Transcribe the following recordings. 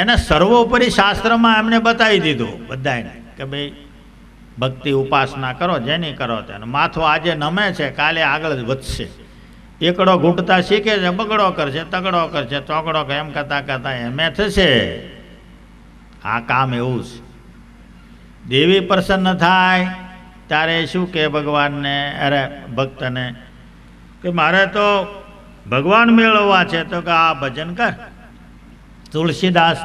એને સર્વોપરી શાસ્ત્રમાં એમને બતાવી દીધું બધાને કે ભાઈ ભક્તિ ઉપાસના કરો, જેની કરો તેને. માથું આજે નમે છે, કાલે આગળ જ વધશે. એકડો ઘૂંટતા શીખે છે, બગડો કરશે, તગડો કરશે, ચોકડો એમ કરતાં કરતાં એમે થશે. આ કામ એવું છે. દેવી પ્રસન્ન થાય ત્યારે શું કે ભગવાનને, અરે ભક્તને કે મારે તો ભગવાન મેળવવા છે, તો કે આ ભજન કર. તુલસીદાસ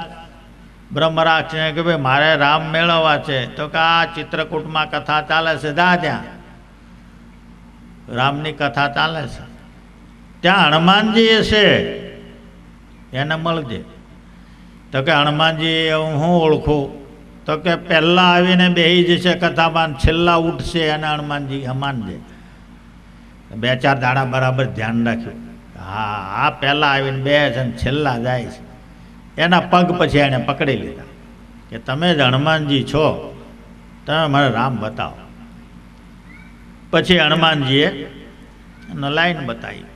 બ્રહ્મરાક્ષને કે ભાઈ મારે રામ મેળવવા છે, તો કે આ ચિત્રકૂટમાં કથા ચાલે છે, જા ત્યાં રામની કથા ચાલે છે, ત્યાં હનુમાનજી છે, એને મળજે. તો કે હનુમાનજી હું ઓળખું? તો કે પહેલાં આવીને બેસી જશે કથામાં, છેલ્લા ઉઠશે એને હનુમાનજી હમાનજે. 2-4 દાડા બરાબર ધ્યાન રાખ્યું. હા, આ પહેલાં આવીને બેસે ને છેલ્લા જાય છે. એના પગ પછી એને પકડી લીધા કે તમે જ હનુમાનજી છો, તમે મને રામ બતાવો. પછી હનુમાનજીએ લાઈન બતાવી.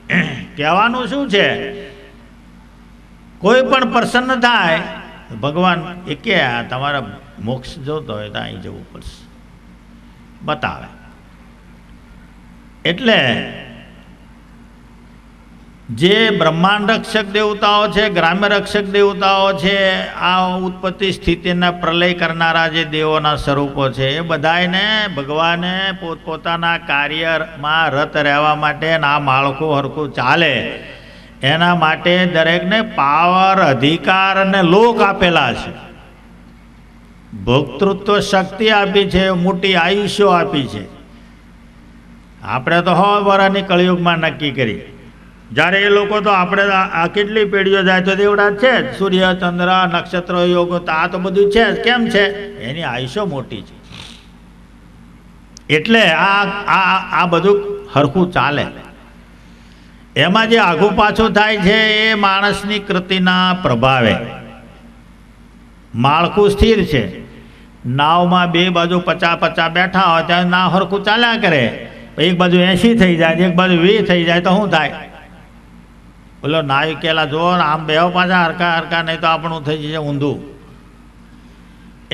કહેવાનું શું છે? કોઈ પણ પ્રસન્ન થાય ભગવાન એ કે તમારા મોક્ષ જોતો હોય તો અહીં જવું પડશે, બતાવે. એટલે જે બ્રહ્માંડ રક્ષક દેવતાઓ છે, ગ્રામ્ય રક્ષક દેવતાઓ છે, આ ઉત્પત્તિ સ્થિતિના પ્રલય કરનારા જે દેવોના સ્વરૂપો છે, એ બધાને ભગવાને પોતપોતાના કાર્યમાં રત રહેવા માટે આ માળખું હરખું ચાલે એના માટે દરેકને પાવર, અધિકાર અને લોક આપેલા છે. ભોક્તૃત્વ શક્તિ આપી છે, મોટી આયુષ્યો આપી છે. આપણે તો 100 વર્ષની કળિયુગમાં નક્કી કરી. જ્યારે એ લોકો તો આપણે આ કેટલી પેઢીઓ જાય તો દેવડા છે જ. સૂર્ય, ચંદ્ર, નક્ષત્ર યોગ તો આ તો બધું છે જ. કેમ છે? એની આયુષ્યો મોટી છે. એટલે આ બધું હરખું ચાલે. એમાં જે આઘું પાછું થાય છે એ માણસની કૃતિના પ્રભાવે. માળખું સ્થિર છે. નાવમાં 2 બાજુ 50-50 બેઠા હોય ત્યાં નાવ હરખું ચાલ્યા કરે. એક બાજુ 80 થઈ જાય, એક બાજુ 20 થઈ જાય તો શું થાય? બોલો નાવિકેલા જુઓ ને આમ બેહો પાછા હરકા હરકા, નહીં તો આપણું થઈ જશે ઊંધું.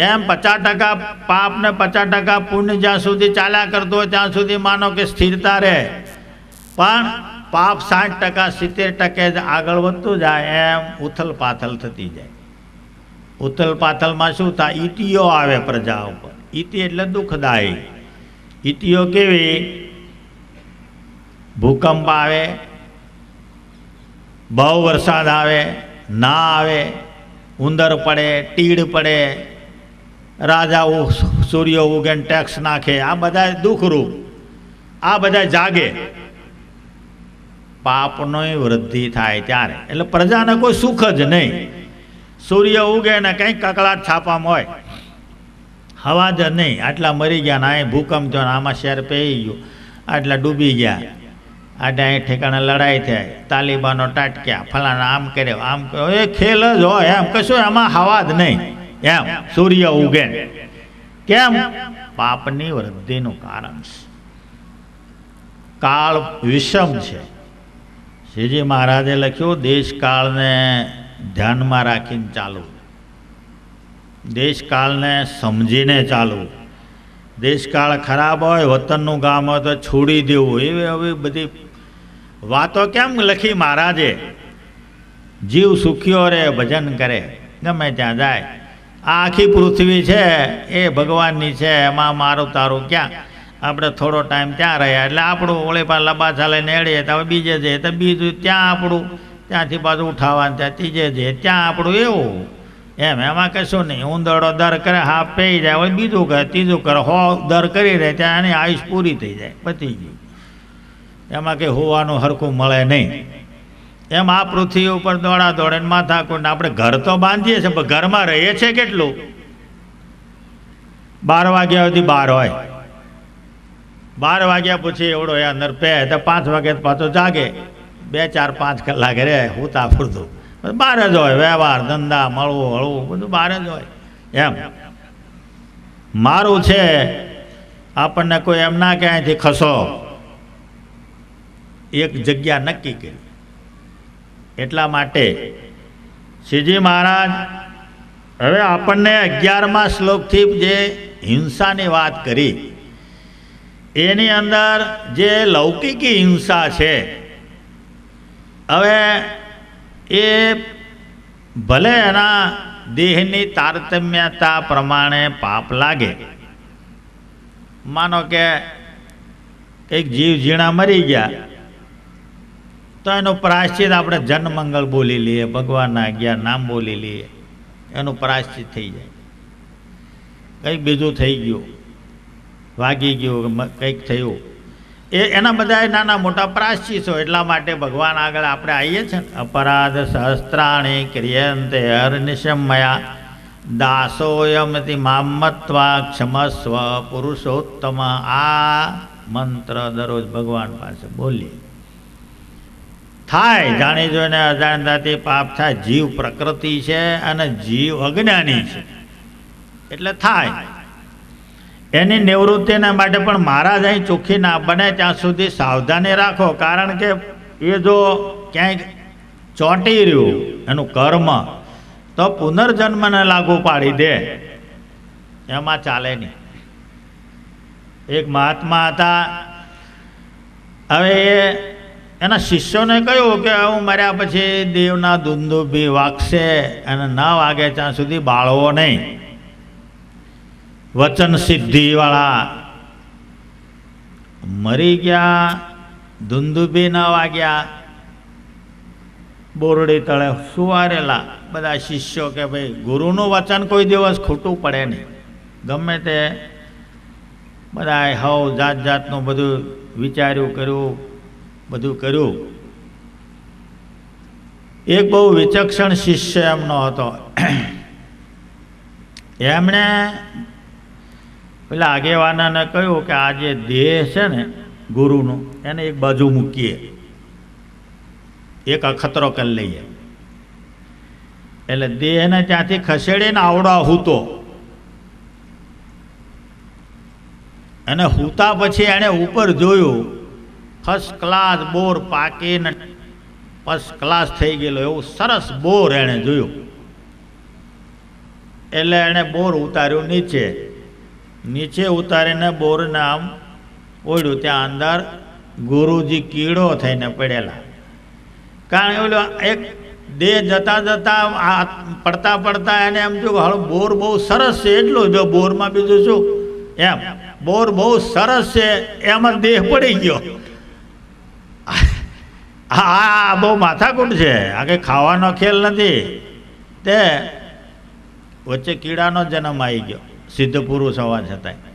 એમ 50% પાપ ને 50% પુણ્ય જ્યાં સુધી ચાલ્યા કરતો હોય ત્યાં સુધી માનો કે સ્થિરતા રહે. પણ પાપ 60% 70% જ આગળ વધતું જાય એમ ઉથલ પાથલ થતી જાય. ઉથલ પાથલમાં શું થાય? ઈટીઓ આવે પ્રજા ઉપર. ઈટી એટલે દુઃખદાયી. ઈટીઓ કેવી? ભૂકંપ આવે, બહુ વરસાદ આવે, ના આવે, ઉંદર પડે, તીડ પડે, રાજા સૂર્ય ઉગે ટેક્સ નાખે, આ બધા દુઃખરૂપ. આ બધા જાગે, પાપની વૃદ્ધિ થાય ત્યારે. એટલે પ્રજાને કોઈ સુખ જ નહીં. સૂર્ય ઉગે ને કંઈક કકળાટ છાપામાં હોય, હવા જ નહીં. આટલા મરી ગયા ને અહીં ભૂકંપ થયો ને આમાં શહેર પેઈ ગયું, આટલા ડૂબી ગયા, આટલા અહીં ઠેકાણે લડાઈ થાય, તાલિબાનો ટાટક્યા, ફલાણા આમ કર્યો, આમ કર્યો. એ ખેલ જ હોય, એમ કશું એમાં હવા જ નહીં. એમ સૂર્ય ઉગે કેમ? પાપની વૃદ્ધિનું કારણ છે. કાળ વિષમ છે. શ્રીજી મહારાજે લખ્યું, દેશકાળને ધ્યાનમાં રાખીને ચાલવું, દેશકાળને સમજીને ચાલવું. દેશકાળ ખરાબ હોય, વતનનું ગામ હોય તો છોડી દેવું. એવી બધી વાતો કેમ લખી મહારાજે? જીવ સુખ્યો રહે, ભજન કરે, ગમે ત્યાં જાય. આ આખી પૃથ્વી છે એ ભગવાનની છે, એમાં મારું તારું ક્યાં? આપણે થોડો ટાઈમ ત્યાં રહ્યા એટલે આપણું ઓળે પાસે લબાછા લઈને એડીએ તો હવે બીજે જઈએ તો બીજું ત્યાં આપણું, ત્યાંથી પાછું ઉઠાવવાનું ત્યાં ત્રીજે જઈએ ત્યાં આપણું. એવું એમાં કશું નહીં. ઉંદરડો દર કરે, હા પેઈ જાય, હવે બીજું કરે, ત્રીજું કરે, 100 દર કરી રહે ત્યાં એની આયુષ પૂરી થઈ જાય, પતી ગઈ. એમાં કંઈ હોવાનું હરખું મળે નહીં. એમ આ પૃથ્વી ઉપર દોડા દોડે માથા કોઈને. આપણે ઘર તો બાંધીએ છીએ પણ ઘરમાં રહીએ છીએ કેટલું? 12 વાગ્યા સુધી બહાર હોય, 12 વાગ્યા પછી એવડો એ અંદર પે તો 5 વાગે પાછો જાગે, 2-4-5 કલાક રહે હુતા ફૂરતું. બહાર જ હોય, વ્યવહાર ધંધા મળવું હળવું બધું બહાર જ હોય. એમ મારું છે, આપણને કોઈ એમ ના કે અહીંથી ખસો. એક જગ્યા નક્કી કરી. એટલા માટે શ્રીજી મહારાજ હવે આપણને 11મા શ્લોકથી જે હિંસાની વાત કરી એની અંદર જે લૌકિકી હિંસા છે, હવે એ ભલે એના દેહની તારતમ્યતા પ્રમાણે પાપ લાગે. માનો કે કંઈક જીવ ઝીણા મરી ગયા તો એનું પ્રાયશ્ચિત આપણે જનમંગલ બોલી લઈએ, ભગવાનના 11 નામ બોલી લઈએ, એનું પ્રાયશ્ચિત થઈ જાય. કંઈક બીજું થઈ ગયું, વાગી ગયું, કંઈક થયું, એના બધા નાના મોટા પ્રાયશ્ચિતો. એટલા માટે ભગવાન આગળ આપણે આવીએ છીએ ને, અપરાધ સહસ્ત્રાણી ક્રિયંતે હરનિશમયા દાસોયમતિ મામત્વા ક્ષમસ્વ પુરુષોત્તમ. આ મંત્ર દરરોજ ભગવાન પાસે બોલીએ. થાય જાણી જોઈને અજાણતાથી પાપ થાય. જીવ પ્રકૃતિ છે અને જીવ અજ્ઞાની છે, એટલે થાય. એની નિવૃત્તિના માટે પણ મહારાજ અહીં ચોખ્ખી ના બને ત્યાં સુધી સાવધાની રાખો. કારણ કે એ જો ક્યાંય ચોંટી રહ્યું એનું કર્મ તો પુનર્જન્મને લાગુ પાડી દે, એમાં ચાલે નહીં. એક મહાત્મા હતા, હવે એના શિષ્યોને કહ્યું કે હું મર્યા પછી દેવના દુંદુભી વાગશે અને ન વાગે ત્યાં સુધી બાળવો નહીં. વચન સિદ્ધિવાળા મરી ગયા, દુંદુભી ન વાગ્યા, બોરડી તળે સુવારેલા. બધા શિષ્યો કે ભાઈ ગુરુનું વચન કોઈ દિવસ ખોટું પડે નહીં. ગમે તે બધા હવ જાત જાતનું બધું વિચાર્યું કર્યું, બધું કર્યું. એક બહુ વિચક્ષણ શિષ્ય એમનો હતો. એમણે પેલા આગેવાનાને કહ્યું કે આ જે દેહ છે ને ગુરુનું, એને એક બાજુ મૂકીએ, એક અખતરો કરી લઈએ. એટલે દેહને ત્યાંથી ખસેડીને આવડા હૂતો, અને હૂતા પછી એણે ઉપર જોયું, ફર્સ્ટ ક્લાસ બોર પાકીને ફર્સ્ટ ક્લાસ થઈ ગયેલો એવું સરસ બોર એણે જોયું. એટલે એણે બોર ઉતાર્યું નીચે. નીચે ઉતારીને બોરને આમ ઓળ્યું, ત્યાં અંદર ગુરુજી કીડો થઈને પડેલા. કારણ કે ઓલો એક દેહ જતા જતા પડતા પડતા એને એમ થયું કે હવે બોર બહુ સરસ છે, એટલું જો બોરમાં બીજું શું, એમ બોર બહુ સરસ છે, એમાં દેહ પડી ગયો. હા, બહુ માથાકૂટ છે, આ કંઈ ખાવાનો ખેલ નથી. તે વચ્ચે કીડાનો જન્મ આવી ગયો, સિદ્ધ પુરુષ હોવા છતાંય.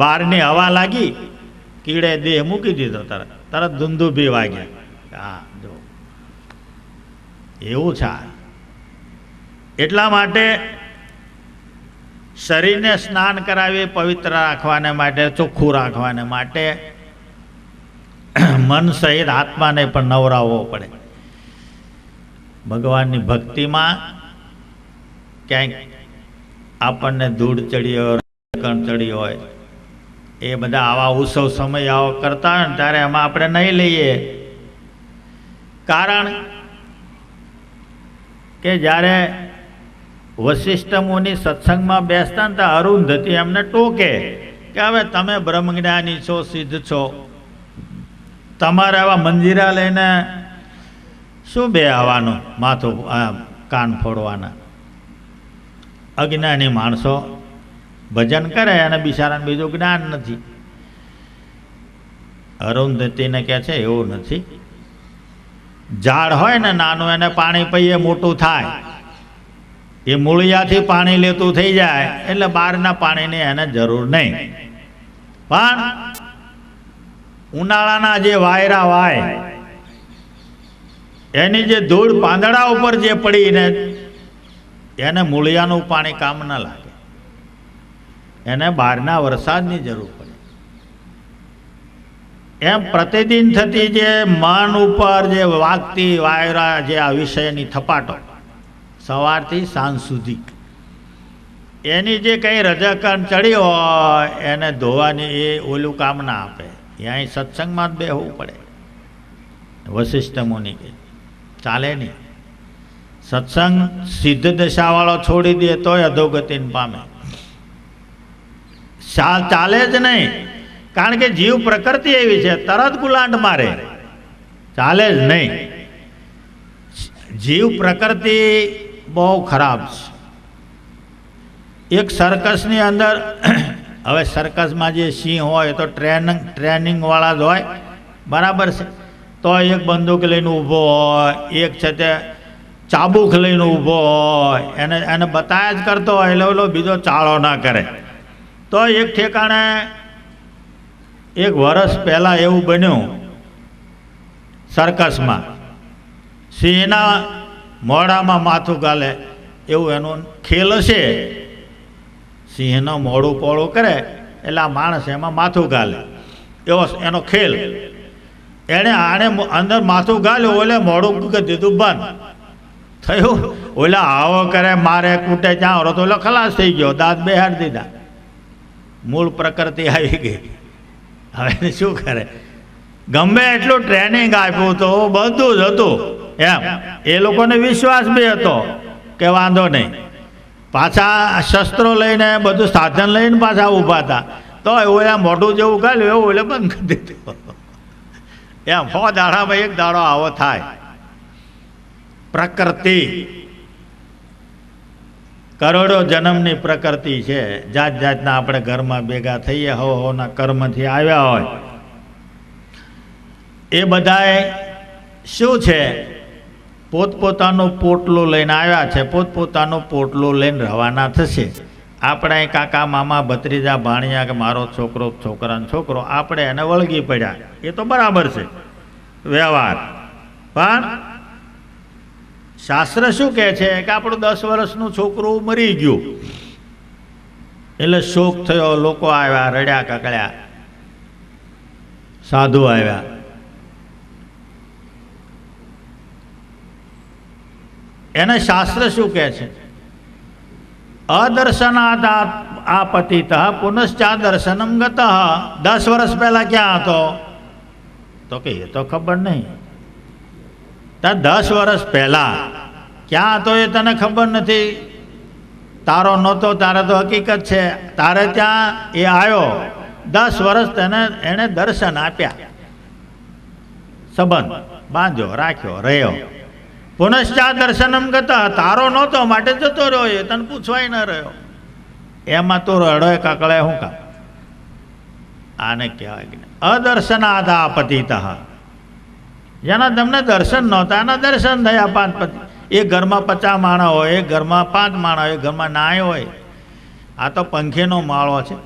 બહારની હવા લાગી, કીડે દેહ મૂકી દીધો, તરત ધુંધુભી વાગ્યા. હા, જો એવું છે. એટલા માટે શરીરને સ્નાન કરાવી, પવિત્ર રાખવાને માટે, ચોખ્ખું રાખવાને માટે મન સહિત આત્માને પણ નવરાવવો પડે. ભગવાનની ભક્તિમાં ક્યાંક આપણને ધૂળ ચડી હોય, કણ ચડી હોય, એ બધા આવા ઉત્સવ સમય આવો કરતા હોય ને ત્યારે એમાં આપણે નહીં લઈએ. કારણ કે જ્યારે વશિષ્ઠ મુનિ સત્સંગમાં બેસતા ને તો અરુંધતી એમને ટોકે કે હવે તમે બ્રહ્મજ્ઞાની છો, સિદ્ધ છો, તમારે આવા મંજીરા લઈને શું બે આવવાનું, માથું કાન ફોડવાના. અજ્ઞાની માણસો ભજન કરે અને બિચારાને બીજું જ્ઞાન નથી. અરુંધતીને કહે છે એવું નથી. ઝાડ હોય ને નાનું, એને પાણી પીએ મોટું થાય, એ મૂળિયાથી પાણી લેતું થઈ જાય, એટલે બહારના પાણીની એને જરૂર નહીં. પણ ઉનાળાના જે વાયરા વાય, એની જે ધૂળ પાંદડા ઉપર જે પડીને એને મૂળિયાનું પાણી કામ ન લાગે, એને બહારના વરસાદની જરૂર પડે. એમ પ્રતિદિન થતી જે મન ઉપર જે વાગતી વાયરા, જે આ વિષયની થપાટો સવારથી સાંજ સુધી, એની જે કંઈ રજકણ ચડી હોય એને ધોવાની એ ઓલું કામ ના આપે. અહીં સત્સંગમાં જ બેહવું પડે. વશિષ્ઠ મુનિ કે ચાલે નહીં, સત્સંગ સિદ્ધ દશાવાળો છોડી દે તોય અધોગતિને પામે, ચાલે જ નહીં. કારણ કે જીવ પ્રકૃતિ એવી છે, તરત ગુલાંટ મારે, ચાલે જ નહીં. જીવ પ્રકૃતિ બહુ ખરાબ છે. એક સર્કસની અંદર, હવે સર્કસમાં જે સિંહ હોય તો ટ્રેનિંગવાળા જ હોય, બરાબર છે. તો એક બંદૂક લઈને ઊભો હોય, એક છે તે ચાબુક લઈને ઊભો હોય, એને બતાયા જ કરતો હોય એટલે ઓલો બીજો ચાળો ના કરે. તો એક ઠેકાણે એક વર્ષ પહેલાં એવું બન્યું, સર્કસમાં સિંહના મોઢામાં માથું ગાલે એવું એનું ખેલ હશે. સિંહનું મોઢું પોળું કરે એટલે આ માણસ એમાં માથું ગાલે, એવો એનો ખેલ. એણે આને અંદર માથું ગાલ્યું, ઓલે મોઢું કરી દીધું બંધ થયું. ઓલા આવો કરે, મારે કૂટે, ચાવરો તો ઓલો ખલાસ થઈ ગયો, દાંત બેહાડી દીધા, મૂળ પ્રકૃતિ આવી ગઈ. હવે શું કરે? ગમે એટલું ટ્રેનિંગ આપ્યું તો બધું જ હતું એમ. એ લોકોને વિશ્વાસ બી હતો કે વાંધો નહીં. પાછા શસ્ત્રો લઈને બધું સાધન લઈને પાછા ઊભા હતા, તો ઓલા મોઢું જેવું ગાલ્યું એવું એટલે બંધ કરી દીધું એમ. 100 દાડામાં એક દાડો આવો થાય. પ્રકૃતિ કરોડો જન્મની પ્રકૃતિ છે. જાત જાતના આપણે ઘરમાં ભેગા થઈએ, હોના કર્મથી આવ્યા હોય. એ બધાએ શું છે, પોતપોતાનું પોટલું લઈને આવ્યા છે, પોતપોતાનું પોટલું લઈને રવાના થશે. આપણે કાકા મામા ભત્રીજા ભાણિયા કે મારો છોકરો છોકરાનો છોકરો, આપણે એને વળગી પડ્યા, એ તો બરાબર છે વ્યવહાર. પણ શાસ્ત્ર શું કહે છે કે આપણું 10 વર્ષનું છોકરું મરી ગયું એટલે શોક થયો, લોકો આવ્યા, રડ્યા કકડ્યા, સાધુ આવ્યા. એને શાસ્ત્ર શું કહે છે? અદર્શનાદ આપતિત પુનશ્ચા દર્શનમ ગત. 10 વર્ષ પહેલા ક્યાં હતો? તો કે એ તો ખબર નહીં. 10 વર્ષ પહેલા ક્યાં હતો એ તને ખબર નથી. તારો નહોતો, તારે તો હકીકત છે. તારે ત્યાં એ આવ્યો, 10 વર્ષ એને દર્શન આપ્યા, સંબંધ બાંધ્યો, રાખ્યો, રહ્યો. પુનશ્ચા દર્શનમ ગત. તારો નહોતો માટે જતો રહ્યો, એ તને પૂછવાય ન રહ્યો. એમાં તો રડોય કકળે શું કામ? આને કહેવાય અદર્શનાદા પતિત. જેના તમને દર્શન નહોતા એના દર્શન થયા. 5 પતિ, એક ઘરમાં 50 માણસ હોય, એક ઘરમાં 5 માણસ હોય, એક ઘરમાં નાય હોય. આ તો પંખીનો માળો છે.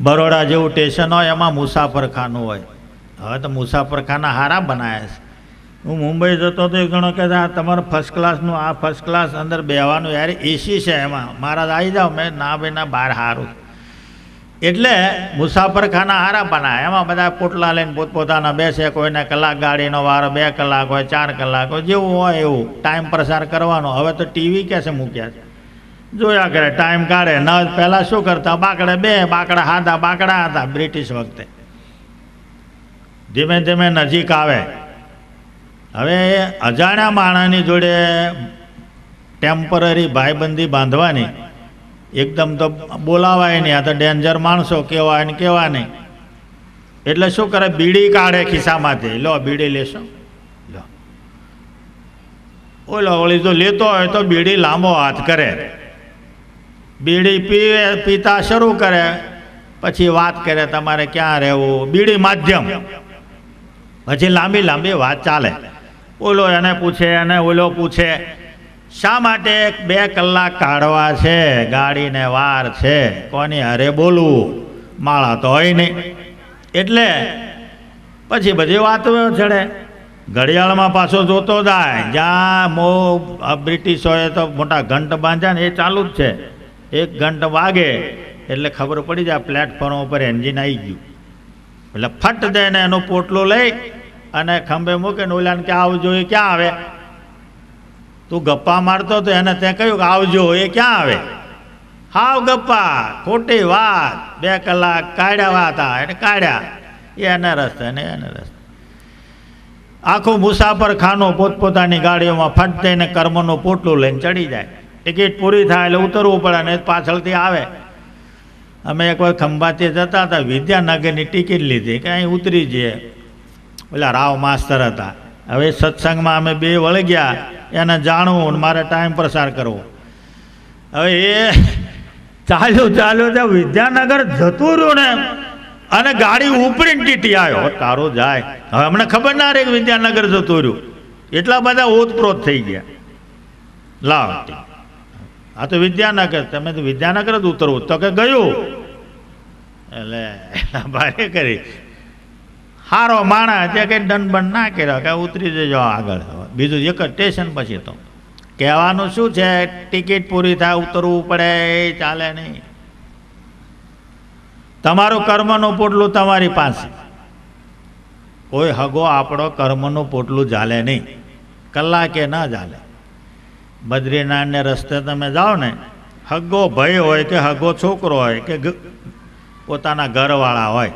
બરોડા જેવું સ્ટેશન હોય, એમાં મુસાફરખાનું હોય. હવે તો મુસાફરખાના હારા બનાવ્યા છે. હું મુંબઈ જતો તો એક જણો કહે આ તમારે ફર્સ્ટ ક્લાસનું, આ ફર્સ્ટ ક્લાસ અંદર બેહવાનું યાર એસી છે એમાં, મહારાજ આવી જાઓ. મેં ના ભાઈ ના, બહાર સારું. એટલે મુસાફરખાના હારા બનાવે, એમાં બધા પોટલા લઈને પોતપોતાના બેસે. કોઈને કલાક ગાડીનો વારો, 2 કલાક હોય, 4 કલાક હોય, જેવું હોય એવું ટાઈમ પ્રસાર કરવાનો. હવે તો ટીવી કેસે મૂક્યા છે, જોયા કરે, ટાઈમ કાઢે. ન પહેલાં શું કરતા, બાકડે 2 બાકડા હાથા બાકડા હતા બ્રિટિશ વખતે. ધીમે ધીમે નજીક આવે. હવે અજાણ્યા માણસની જોડે ટેમ્પરરી ભાઈબંધી બાંધવાની, એકદમ તો બોલાવાય નહીં. આ તો ડેન્જર માણસો, કહેવાય ને કહેવા નહીં. એટલે શું કરે, બીડી કાઢે ખિસ્સામાંથી. લો બીડી લેશો, લો. ઓલો ઓળી જો લેતો હોય તો બીડી લાંબો હાથ કરે, બીડી પીતા શરૂ કરે, પછી વાત કરે તમારે ક્યાં રહેવું, બીડી માધ્યમ. પછી લાંબી લાંબી વાત ચાલે. ઓલો એને પૂછે અને ઓલો પૂછે, શા માટે 2 કલાક કાઢવા છે, ગાડીને વાર છે, કોની હારે બોલવું, માળા તો હોય નહીં. એટલે પછી બધી વાતો ચડે. ઘડિયાળમાં પાછો જોતો જાય, જ્યાં બ્રિટિશોએ તો મોટા ઘંટ બાંધ્યા ને એ ચાલુ જ છે. 1 ઘંટ વાગે એટલે ખબર પડી જાય પ્લેટફોર્મ ઉપર એન્જિન આવી ગયું. એટલે ફટ દઈને એનું પોટલું લઈ અને ખંભે મૂકીને ઓલાને કે આવજો, એ ક્યાં આવે? તું ગપ્પા મારતો તો એને તે કહ્યું કે આવજો, એ ક્યાં આવે? હાવ ગપ્પા, ખોટી વાત. 2 કલાક કાઢ્યા હતા એને કાઢ્યા, એને રસ્તે ને એને રસ્તે. આખું મુસાફર ખાનું પોતપોતાની ગાડીઓમાં ફટ થઈને કર્મનું પોટલું લઈને ચડી જાય. ટિકિટ પૂરી થાય એટલે ઉતરવું પડે ને પાછળથી આવે. અમે એકવાર ખંભાતી જતા હતા, વિદ્યાનગરની ટિકિટ લીધી કે અહીં ઉતરી જઈએ. પેલા રાવ માસ્તર હતા. હવે સત્સંગમાં અમે બે વળગ્યા, એને જાણવું ને મારે ટાઈમ પ્રસાર કરવો. હવે એ ચાલ્યું વિદ્યાનગર જતું રહ્યું ને, અને ગાડી ઉપરીને ટીટી આવ્યો. તારું જાય. હવે અમને ખબર ના રહે કે વિદ્યાનગર જતું રહ્યું. એટલા બધા ઓતપ્રોત થઈ ગયા. લાવ, આ તો વિદ્યાનગર, તમે તો વિદ્યાનગર જ ઉતરવું. તો કે ગયું. એટલે ભારે કરી હારો માણા ત્યાં કંઈ દંડ બંધ ના કર્યો કે ઉતરી જજો આગળ. બીજું એક જ સ્ટેશન પછી તો કહેવાનું શું છે, ટિકિટ પૂરી થાય ઉતરવું પડે, એ ચાલે નહીં. તમારું કર્મનું પોટલું તમારી પાસે. કોઈ હગો આપણો કર્મનું પોટલું ચાલે નહીં, કલાકે ના ચાલે. બદ્રીનાથને રસ્તે તમે જાઓ ને, હગ્ગો ભાઈ હોય કે હગ્ગો છોકરો હોય કે પોતાના ઘરવાળા હોય.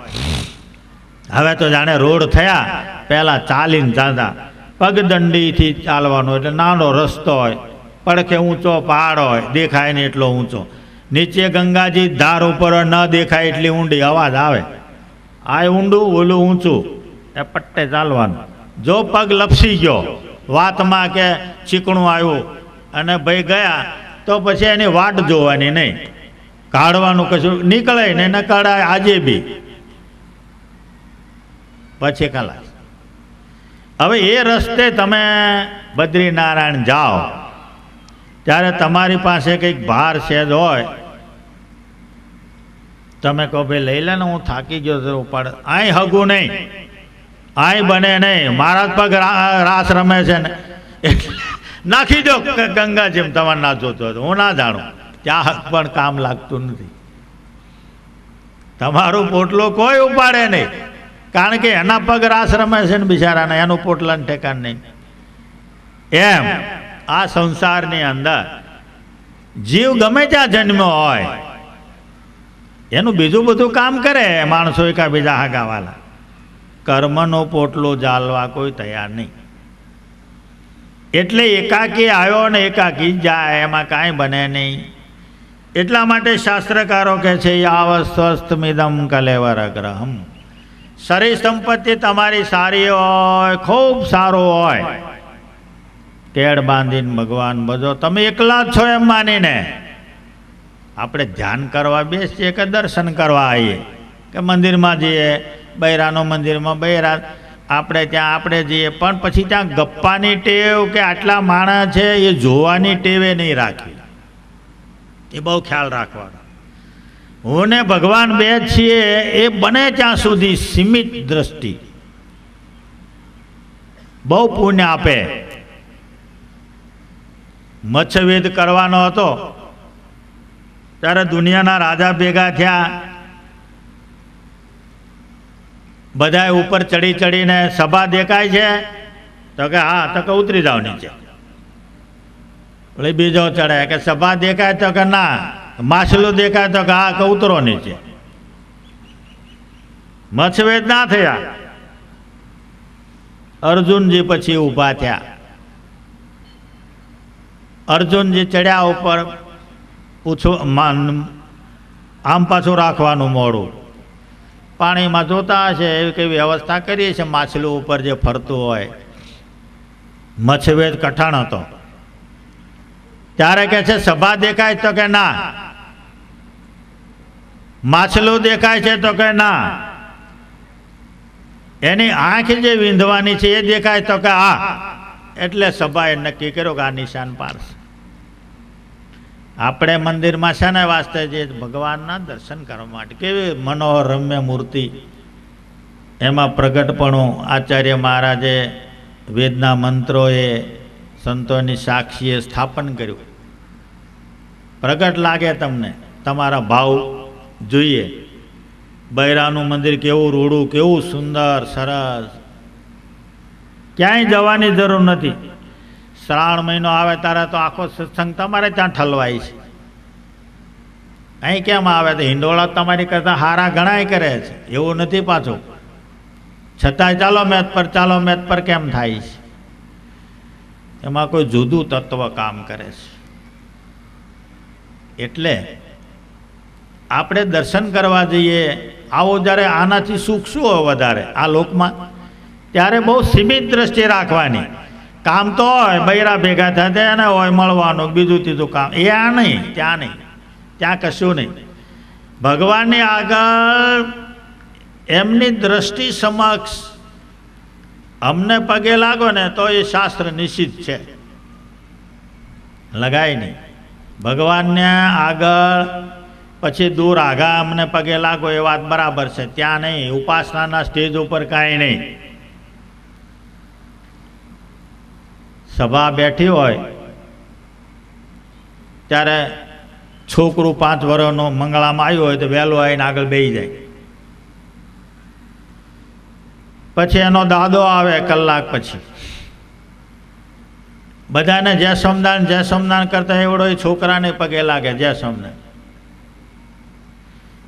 હવે તો જાણે રોડ થયા, પહેલાં ચાલીને જતા, પગદંડીથી ચાલવાનું. એટલે નાનો રસ્તો હોય, પડખે ઊંચો પહાડ હોય, દેખાય ને એટલો ઊંચો, નીચે ગંગાજી ધાર ઉપર ન દેખાય એટલી ઊંડી, અવાજ આવે. આ ઊંડું ઓલું ઊંચું, એ પટ્ટે ચાલવાનું. જો પગ લપસી ગયો વાતમાં કે ચીકણું આવ્યું અને ભાઈ ગયા, તો પછી એની વાટ જોવાની નહીં, કાઢવાનું કશું નીકળે ને ન કાઢાય આજે બી, પછી ખલાસ. હવે એ રસ્તે તમે બદ્રીનારાયણ જાઓ ત્યારે તમારી પાસે કંઈક ભાર સેજ હોય, તમે કહો ભાઈ લઈ લે ને, હું થાકી ગયો તો ઉપાડ. અહીં હગું નહીં, અહીં બને નહીં. મારા પગ રાસ રમે છે ને, નાખી દો ગંગા જેમ તમારે ના જોતો હતો. હું ના જાણું, ત્યાં હક પણ કામ લાગતું નથી. તમારું પોટલું કોઈ ઉપાડે નહીં, કારણ કે એના પગ રાસ રમે છે ને બિચારાને, એનું પોટલાને ઠેકાણ નહીં. એમ આ સંસારની અંદર જીવ ગમે ત્યાં જન્મ્યો હોય, એનું બીજું બધું કામ કરે માણસો એકા બીજા હાગાવાલા. કર્મનું પોટલું જાળવા કોઈ તૈયાર નહીં. એટલે એકાકી આવ્યો ને એકાકી જાય, એમાં કાંઈ બને નહીં. એટલા માટે શાસ્ત્રકારો કહે છે, યાવત સ્વસ્થમિદમ કલેવરગ્રહમ. શરીર સંપત્તિ તમારી સારી હોય, ખૂબ સારું હોય, કેળ બાંધીને ભગવાન બધો તમે એકલા જ છો એમ માનીને આપણે ધ્યાન કરવા બેસીએ કે દર્શન કરવા આવીએ કે મંદિરમાં જઈએ, બૈરાનો મંદિરમાં બૈરા, આપણે ત્યાં આપણે જઈએ, પણ પછી ત્યાં ગપ્પાની ટેવ કે આટલા માણસ છે એ જોવાની ટેવે નહીં રાખવી. એ બહુ ખ્યાલ રાખવાનો. હું ને ભગવાન બે છીએ એ બને ત્યાં સુધી સીમિત દ્રષ્ટિ બહુ પુણ્ય આપે. મત્સ્યવેદ કરવાનો હતો ત્યારે દુનિયાના રાજા ભેગા થયા, બધા ઉપર ચડી ચડીને સભા દેખાય છે તો કે હા, તો કે ઉતરી જાઓ નીચે. બીજો ચડે કે સભા દેખાય તો કે ના, માછલું દેખાય તો કે હા, કે ઉતરો નીચે. મત્સ્યવેદ ના થયા. અર્જુનજી પછી ઊભા થયા. અર્જુનજી ચડ્યા ઉપર, પૂછું આમ પાછું રાખવાનું મોડું, પાણીમાં જોતા હશે એવી કઈ વ્યવસ્થા કરીએ છે માછલું ઉપર જે ફરતું હોય. મત્સ્યવેદ કઠણ હતો. ત્યારે કે છે સભા દેખાય તો કે ના, માછલું દેખાય છે તો કે ના, એની આંખ જે વીંધવાની છે એ દેખાય તો કે આ. એટલે સભાએ નક્કી કર્યો કે આ નિશાન પાડશે. આપણે મંદિરમાં છે ને વાસ્તે જે ભગવાનના દર્શન કરવા માટે કેવી મનોહર રમ્ય મૂર્તિ, એમાં પ્રગટપણું આચાર્ય મહારાજે વેદના મંત્રોએ સંતોની સાક્ષીએ સ્થાપન કર્યું. પ્રગટ લાગે તમને, તમારા ભાવ જોઈએ. બૈરાનું મંદિર કેવું રૂડું, કેવું સુંદર સરસ, ક્યાંય જવાની જરૂર નથી. શ્રાવણ મહિનો આવે ત્યારે તો આખો સત્સંગ તમારે ત્યાં ઠલવાય છે. અહીં કેમ આવે તો હિંડોળા તમારી કરતાં હારા ઘણાય કરે છે, એવું નથી પાછું. છતાંય ચાલો મેચ પર કેમ થાય છે? એમાં કોઈ જુદું તત્વ કામ કરે છે. એટલે આપણે દર્શન કરવા જઈએ, આવો જ્યારે આનાથી સુખ શું હોય વધારે આ લોકમાં, ત્યારે બહુ સીમિત દ્રષ્ટિ રાખવાની. કામ તો હોય, બૈરા ભેગા થતા એને હોય મળવાનું, બીજું ત્રીજું કામ, એ આ નહીં, ત્યાં કશું નહીં. ભગવાનની આગળ એમની દ્રષ્ટિ સમક્ષ અમને પગે લાગો ને તો એ શાસ્ત્ર નિશ્ચિત છે, લગાય નહીં. ભગવાનને આગળ પછી દૂર આગા અમને પગે લાગો એ વાત બરાબર છે, ત્યાં નહીં. ઉપાસનાના સ્ટેજ ઉપર કાંઈ નહીં. સભા બેઠી હોય ત્યારે છોકરું 5 વર્ષનું મંગળામાં આવ્યું હોય તો વહેલું આવીને આગળ બેસી જાય. પછી એનો દાદો આવે કલાક પછી, બધાને જય સોમનાથ કરતા એવડો એ છોકરાને પગે લાગે જય સોમનાથ.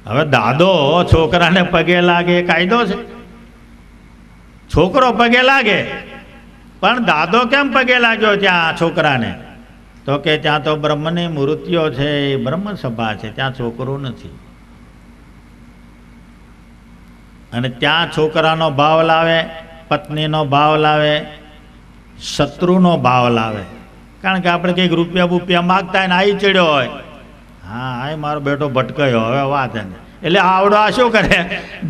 હવે દાદો છોકરાને પગે લાગે એ કાયદો છે? છોકરો પગે લાગે, પણ દાદો કેમ પગે લાગ્યો ત્યાં છોકરાને? તો કે ત્યાં તો બ્રહ્મની મૂર્તિઓ છે, એ બ્રહ્મ સભા છે, ત્યાં છોકરું નથી. અને ત્યાં છોકરાનો ભાવ લાવે, પત્નીનો ભાવ લાવે, શત્રુનો ભાવ લાવે. કારણ કે આપણે કંઈક રૂપિયા માગતા હોય ને આવી ચડ્યો હોય, હા આ મારો બેટો ભટકાયો, હવે વાત એને એટલે આવડો આ શું કરે?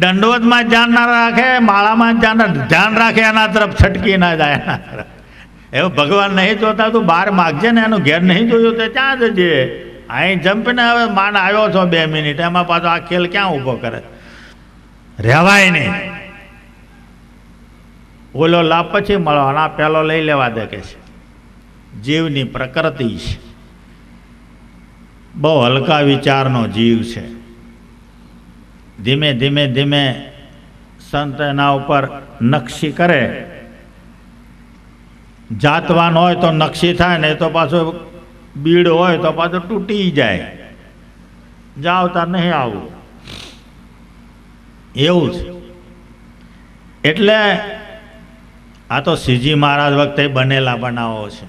દંડવતમાં જ ધ્યાન ના રાખે, માળામાં જ ધ્યાન રાખે, એના તરફ છટકી ના જાય એના તરફ. એવું ભગવાન નહીં જોતા, તું બહાર માગજે ને, એનું ઘેર નહીં જોયું તો ત્યાં જજે. અહીં જંપીને હવે માન આવ્યો છો 2 મિનિટ, એમાં પાછો આ ખેલ ક્યાં ઊભો કરે? રહેવાય નહીં. ઓલો લાભ પછી મળવાના, પેલો લઈ લેવા દે કે છે. જીવની પ્રકૃતિ છે, બહુ હલકા વિચારનો જીવ છે. ધીમે ધીમે સંત એના ઉપર નકશી કરે. જાતવાન હોય તો નકશી થાય ને, તો પાછો બીડ હોય તો પાછો તૂટી જાય. જાવતા નહીં આવું, એવું છે. એટલે આ તો શ્રીજી મહારાજ વખતે બનેલા બનાવો છે.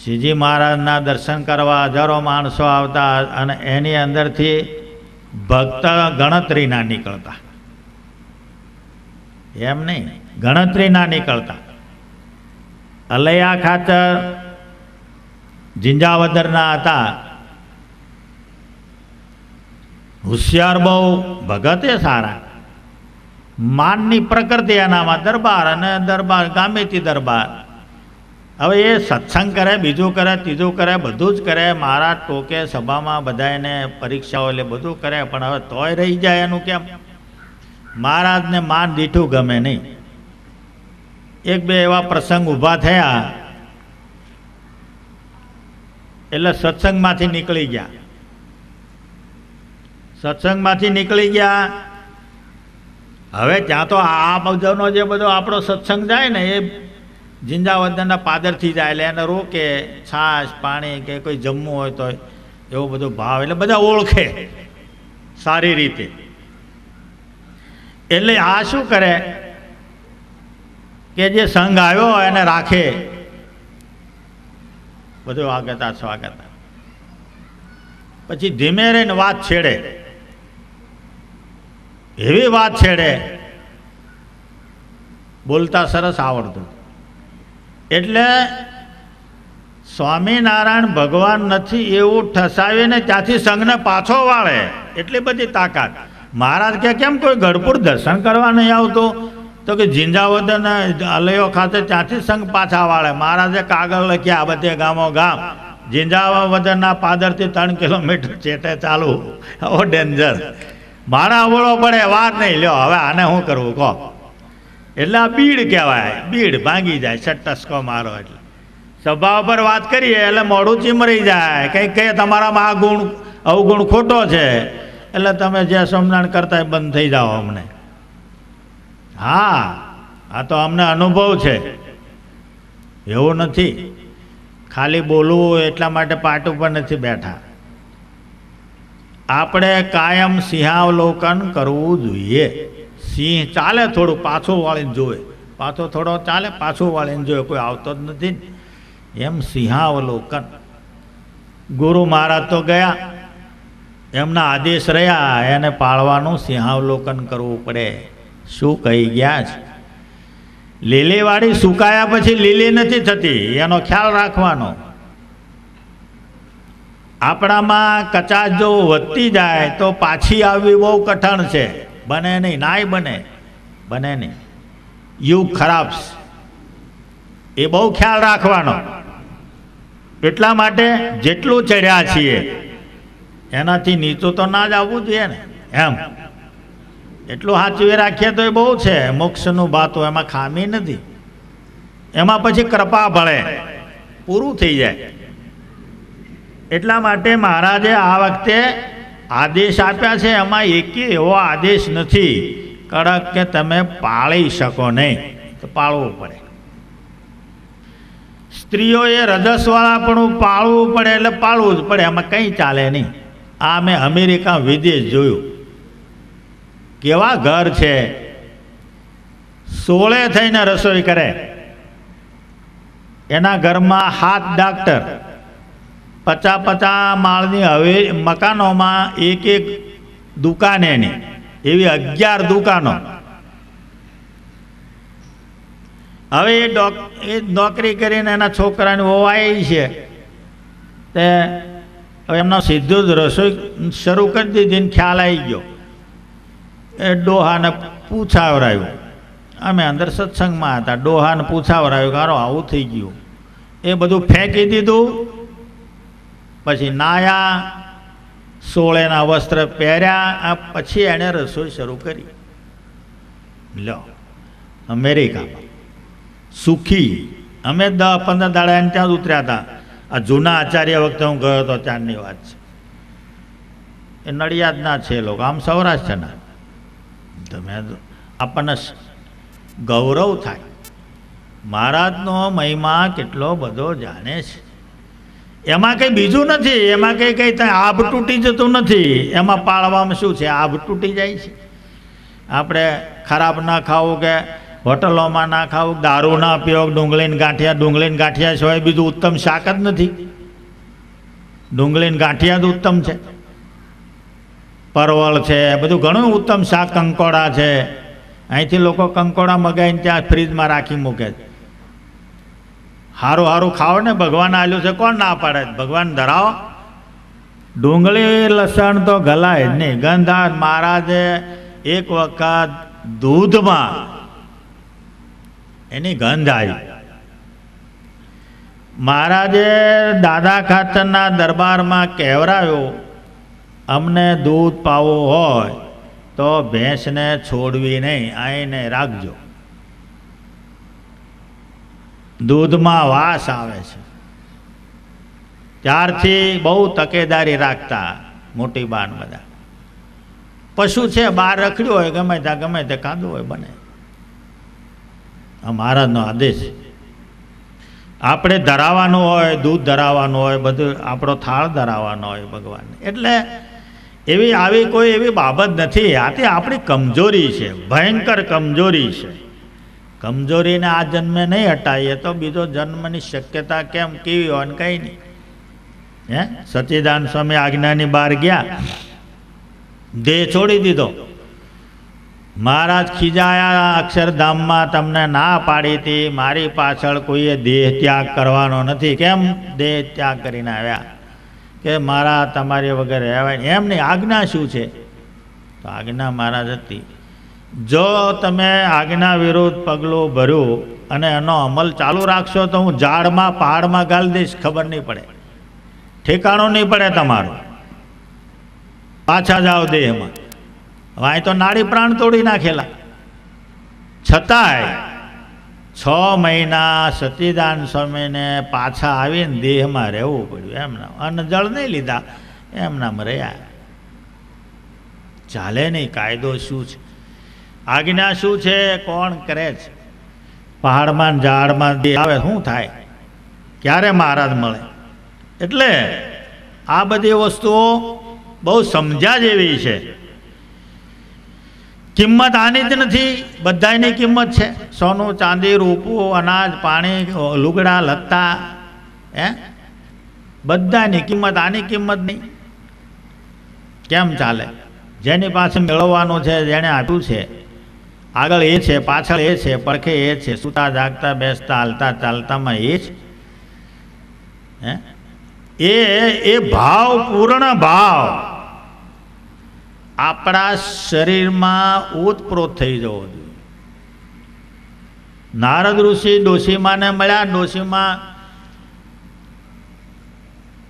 શ્રીજી મહારાજના દર્શન કરવા હજારો માણસો આવતા, અને એની અંદરથી ભક્ત ગણતરી ના નીકળતા. એમ નહીં, ગણતરી ના નીકળતા. અલૈયા ખાતર જિંજાવદરના હતા, હોશિયાર બહુ, ભગતે સારા. માનની પ્રકૃતિ એનામાં, દરબાર અને દરબાર, ગામેથી દરબાર. હવે એ સત્સંગ કરે, બીજું કરે, ત્રીજું કરે, બધું જ કરે. મહારાજ ટોકે સભામાં, બધાને પરીક્ષાઓ એટલે બધું કરે, પણ હવે તોય રહી જાય. એનું કેમ? મહારાજને માન દીઠું ગમે નહીં. 1-2 એવા પ્રસંગ ઊભા થયા એટલે સત્સંગમાંથી નીકળી ગયા. સત્સંગમાંથી નીકળી ગયા. હવે ત્યાં તો આ બધાનો જે બધો આપણો સત્સંગ જાય ને, એ જિંજાવદનના પાદરથી જાય. એટલે એને રોકે, છાશ પાણી કે કોઈ જમવું હોય તો એવો બધો ભાવ, એટલે બધા ઓળખે સારી રીતે. એટલે આ શું કરે કે જે સંઘ આવ્યો એને રાખે, બધું આગતા સ્વાગત. પછી ધીમે રહીને વાત છેડે, એવી વાત છેડે, બોલતા સરસ આવડતું. એટલે સ્વામિનારાયણ ભગવાન નથી એવું ઠસાવીને ત્યાંથી સંઘને પાછો વાળે, એટલી બધી તાકાત. મહારાજ કે કેમ કોઈ ગઢપુર દર્શન કરવા નહીં આવતો? તો કે જિંજાવદન અલૈયો ખાતે ત્યાંથી સંઘ પાછા વાળે. મહારાજે કાગળ લખ્યા બધે ગામો ગામ, જિંજાવદનના પાદરથી 3 કિલોમીટર ચેટે ચાલુ. ઓ ડેન્જર, મારા અવળો પડે, વાર નહીં લ્યો. હવે આને શું કરવું કહો? એટલે આ બીડ કહેવાય, બીડ ભાંગી જાય, ટસકો મારો. એટલે સભા ઉપર વાત કરીએ એટલે મોઢું ચીમરી જાય, કંઈક કહે તમારામાં આ ગુણ અવગુણ ખોટો છે, એટલે તમે જે સોમનાથ કરતા બંધ થઈ જાઓ અમને. હા, આ તો અમને અનુભવ છે, એવું નથી. ખાલી બોલવું એટલા માટે પાટ ઉપર નથી બેઠા. આપણે કાયમ સિંહાવલોકન કરવું જોઈએ. સિંહ ચાલે થોડું પાછું વાળીને જોવે, પાછો થોડો ચાલે પાછું વાળીને જોવે, કોઈ આવતો જ નથી ને. એમ સિંહાવલોકન. ગુરુ મહારાજ તો ગયા, એમના આદેશ રહ્યા, એને પાળવાનું સિંહાવલોકન કરવું પડે. શું કહી ગયા છે? લીલીવાળી સુકાયા પછી લીલી નથી થતી, એનો ખ્યાલ રાખવાનો. આપણામાં કચાશ જો વધતી જાય તો પાછી આવવી બહુ કઠણ છે. બને નહીં, નાય બને નહીં. યુગ ખરાબ છે, એ બહુ ખ્યાલ રાખવાનો. એટલા માટે જેટલું ચડ્યા છીએ એનાથી નીચું તો ના જ આવવું જોઈએ ને. એમ એટલું સાચવી રાખીએ તો એ બહુ છે. મોક્ષનું બાતું એમાં ખામી નથી, એમાં પછી કૃપા ભળે, પૂરું થઈ જાય. એટલા માટે મહારાજે આ વખતે આદેશ આપ્યા છે, એમાં એકે એવો આદેશ નથી કડક કે તમે પાળી શકો નહીં, તો પાળવું પડે. સ્ત્રીઓએ રજસવાળાપણું પાળવું પડે એટલે પાળવું જ પડે, એમાં કંઈ ચાલે નહીં. આ મેં અમેરિકા વિદેશ જોયું, કેવા ઘર છે, 16 થઈને રસોઈ કરે. એના ઘરમાં 7 ડાક્ટર, 50 માળની હવે મકાનોમાં એક દુકાન એની, એવી 11 દુકાનો. હવે એ નોકરી કરીને એના છોકરાની વવાઈ છે, તે હવે એમનો સીધું જ રસોઈ શરૂ કરી દીધી ને ખ્યાલ આવી ગયો. એ ડોહાને પૂછાવરાયું. અમે અંદર સત્સંગમાં હતા, ડોહાને પૂછાવરાયું, કારો આવું થઈ ગયું. એ બધું ફેંકી દીધું, પછી નાયા, 16 વસ્ત્ર પહેર્યા, પછી એણે રસોઈ શરૂ કરી. લો, અમેરિકામાં સુખી. અમે 10-15 દાડા એને ત્યાં જ ઉતર્યા હતા. આ જૂના આચાર્ય વખતે હું ગયો હતો ત્યારની વાત છે. એ નડિયાદના છે લોકો, આમ સૌરાષ્ટ્રના. તમે આપણને ગૌરવ થાય, મહારાજનો મહિમા કેટલો બધો જાણે છે. એમાં કંઈ બીજું નથી, એમાં કંઈ આભ તૂટી જતું નથી. એમાં પાળવામાં શું છે? આભ તૂટી જાય છે. આપણે ખરાબ ના ખાવું, કે હોટલોમાં ના ખાવું, દારૂ ના પીવો, ડુંગળીને ગાંઠિયા સિવાય બીજું ઉત્તમ શાક જ નથી. ડુંગળીને ગાંઠિયા જ ઉત્તમ છે. પરવળ છે, બધું ઘણું ઉત્તમ શાક. કંકોડા છે, અહીંથી લોકો કંકોડા મગાવીને ત્યાં ફ્રીજમાં રાખી મૂકે છે. સારું ખાઓ ને, ભગવાન આલ્યું છે, કોણ ના પાડે? ભગવાન ધરાવો. ડુંગળી લસણ તો ગલાય જ નહીં, ગંધા. મહારાજે એક વખત દૂધમાં એની ગંધ આવી. મહારાજે દાદા ખાચરના દરબારમાં કહેવરાયો, અમને દૂધ પાવું હોય તો ભેંસને છોડવી નહીં, આઈને રાખજો. દૂધમાં વાસ આવે છે. ત્યારથી બહુ તકેદારી રાખતા મોટી બાન બધા. પશુ છે બહાર રખડ્યું હોય, ગમે તે ખાધું હોય બને. આ મહારાજનો આદેશ. આપણે ધરાવવાનું હોય, દૂધ ધરાવવાનું હોય, બધું આપણો થાળ ધરાવવાનો હોય ભગવાનને. એટલે આવી કોઈ એવી બાબત નથી. આથી આપણી કમજોરી છે, ભયંકર કમજોરી છે. કમજોરીને આ જન્મે નહીં હટાવીએ તો બીજો જન્મની શક્યતા કેવી હોય ને કંઈ નહીં. સચ્ચિદાનંદ સ્વામી આજ્ઞાની બહાર ગયા, દેહ છોડી દીધો. મહારાજ ખીજાયા, અક્ષરધામમાં તમને ના પાડી હતી, મારી પાછળ કોઈએ દેહ ત્યાગ કરવાનો નથી. કેમ દેહ ત્યાગ કરીને આવ્યા? કે મારા તમારી વગર રહેવાય. એમ નહીં, આજ્ઞા શું છે? તો આજ્ઞા મહારાજ હતી. જો તમે આજ્ઞા વિરુદ્ધ પગલું ભર્યું અને એનો અમલ ચાલુ રાખશો તો હું ઝાડમાં પહાડમાં ગાળી દઈશ, ખબર નહીં પડે, ઠેકાણું નહીં પડે તમારું. પાછા જાઓ દેહમાં. હવે અહીં તો નાડી પ્રાણ તોડી નાખેલા. છતાંય 6 મહિના સચ્ચિદાનંદ સ્વામીને પાછા આવીને દેહમાં રહેવું પડ્યું. એમના અન્ન જળ નહીં લીધા, એમનામ રહ્યા. ચાલે નહીં. કાયદો શું છે? આજ્ઞા શું છે? કોણ કરે છે? પહાડમાં ઝાડમાં દેહ આવે, શું થાય? ક્યારે મહારાજ મળે? એટલે આ બધી વસ્તુઓ બહુ સમજ્યા જેવી છે. કિંમત આની જ નથી, બધાની કિંમત છે. સોનું ચાંદી રૂપું અનાજ પાણી લુગડા લત્તા, બધાની કિંમત, આની કિંમત નહીં. કેમ ચાલે? જેની પાસે મેળવવાનું છે, જેણે આપ્યું છે, આગળ એ છે, પાછળ એ છે, પડખે એ છે, સૂતા જાગતા બેસતા હાલતા ચાલતામાં એ છે. એ ભાવ, પૂર્ણ ભાવ આપણા શરીરમાં ઓતપ્રોત થઈ જવો જોઈએ. નારદ ઋષિ ડોશીમાને મળ્યા. ડોશીમા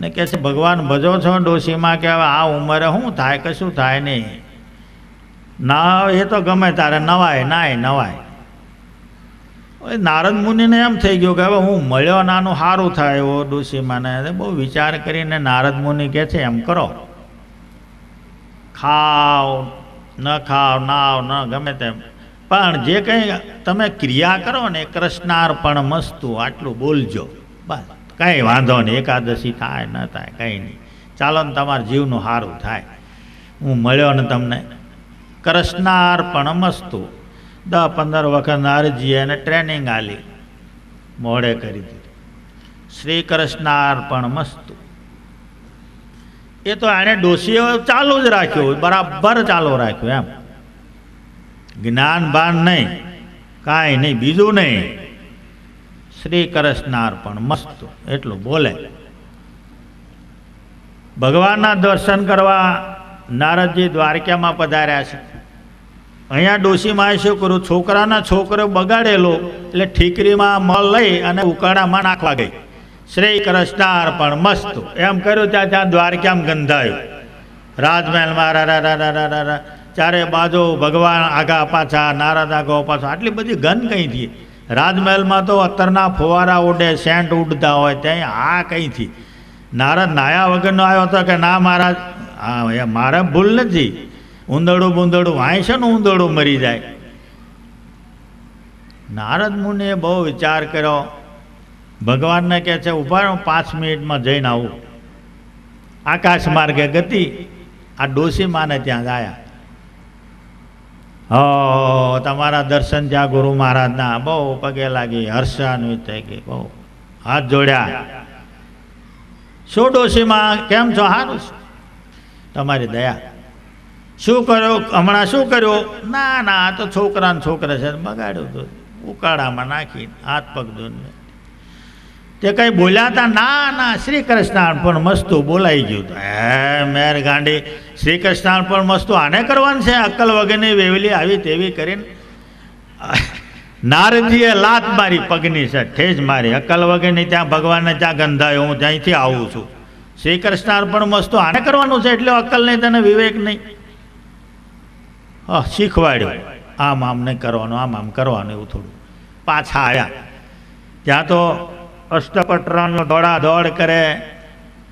ને કહે છે ભગવાન ભજો છો? ડોશીમા કે આ ઉંમરે શું થાય? કશું થાય નહીં. ના, એ તો ગમે તારે નવાય નાય નવાય. નારદ મુનિને એમ થઈ ગયું કે હવે હું મળ્યો નાનું સારું થાય એવો ડોશીમાને. બહુ વિચાર કરીને નારદ મુનિ કહે છે એમ કરો, ખાવ ન ખાવ, નાવ ન ગમે તેમ, પણ જે કંઈ તમે ક્રિયા કરો ને કૃષ્ણાર્પણ મસ્તુ આટલું બોલજો બસ. કંઈ વાંધો નહીં, એકાદશી થાય ન થાય કંઈ નહીં, ચાલો ને તમારા જીવનું સારું થાય. હું મળ્યો ને તમને કૃષ્ણાર્પણ મસ્તુ. 10-15 વખત નારદજીએ એને ટ્રેનિંગ આલી, મોડે કરી દીધી. શ્રી કૃષ્ણાર્પણ મસ્તુ એ તો એને ડોશીઓ ચાલુ જ રાખ્યું, બરાબર ચાલુ રાખ્યું એમ. જ્ઞાન ભાન નહીં, કાંઈ નહીં, બીજું નહીં. શ્રી કૃષ્ણાર્પણ મસ્તુ એટલું બોલે. ભગવાનના દર્શન કરવા નારદજી દ્વારકામાં પધાર્યા છે. અહીંયા ડોશીમાં શું કરું, છોકરો બગાડેલો એટલે ઠીકરીમાં મળ લઈ અને ઉકાળામાં નાખવા ગઈ. શ્રી કૃષ્ણાર્પણ મસ્તુ એમ કર્યું. ત્યાં દ્વારકામાં ગંધાયું. રાજમહેલમાં રા ચારે બાજુ ભગવાન આગા પાછા, નારદ આગો પાછો, આટલી બધી ગન કંઈથી? રાજમહેલમાં તો અત્તરના ફુવારા ઉડે, સેન્ટ ઉડતા હોય, ત્યાં આ કંઈથી? નારદ નાયા વગરનો આવ્યો હતો કે ના મહારાજ, હા મારે ભૂલ નથી, ઊંધડું બૂંદડું વાંય છે ને ઊંધડું મરી જાય. નારદ મુનિએ બહુ વિચાર કર્યો. ભગવાનને કહે છે ઉભા 5 મિનિટમાં જઈને આવું. આકાશ માર્ગે ગતિ આ ડોશીમાને ત્યાં ગયા. તમારા દર્શન થયા ગુરુ મહારાજના. બહુ પગે લાગી, હર્ષાન્વિત થઈ ગઈ, બહુ હાથ જોડ્યા. શું ડોશીમાં કેમ છો? સારું છે, તમારી દયા. શું કર્યું હમણાં? શું કર્યું? ના ના, આ તો છોકરા છે, બગાડ્યું હતું, ઉકાળામાં નાખી હાથ પગ ધોઈને. તે કંઈ બોલ્યા હતા? ના ના, શ્રી કૃષ્ણાર્પણ મસ્તુ બોલાઈ ગયું. મેર ગાંડી, શ્રી કૃષ્ણાર્પણ મસ્તુ આને કરવાનું છે? અક્કલ વગરની વેવલી આવી તેવી કરીને નારદજીએ લાત મારી પગની છે, ઠેજ મારી. અક્કલ વગરની ત્યાં ભગવાનને ત્યાં ગંધાયો, હું ત્યાંથી આવું છું. શ્રી કૃષ્ણાર્પણ મસ્તુ આને કરવાનું છે એટલે અક્કલ નહીં, તને વિવેક નહીં. શીખવાડ્યું, આમ નહીં કરવાનું, આમ કરવાનું, એવું થોડું. પાછા આવ્યા ત્યાં તો અષ્ટપટરાનો દોડા દોડ કરે.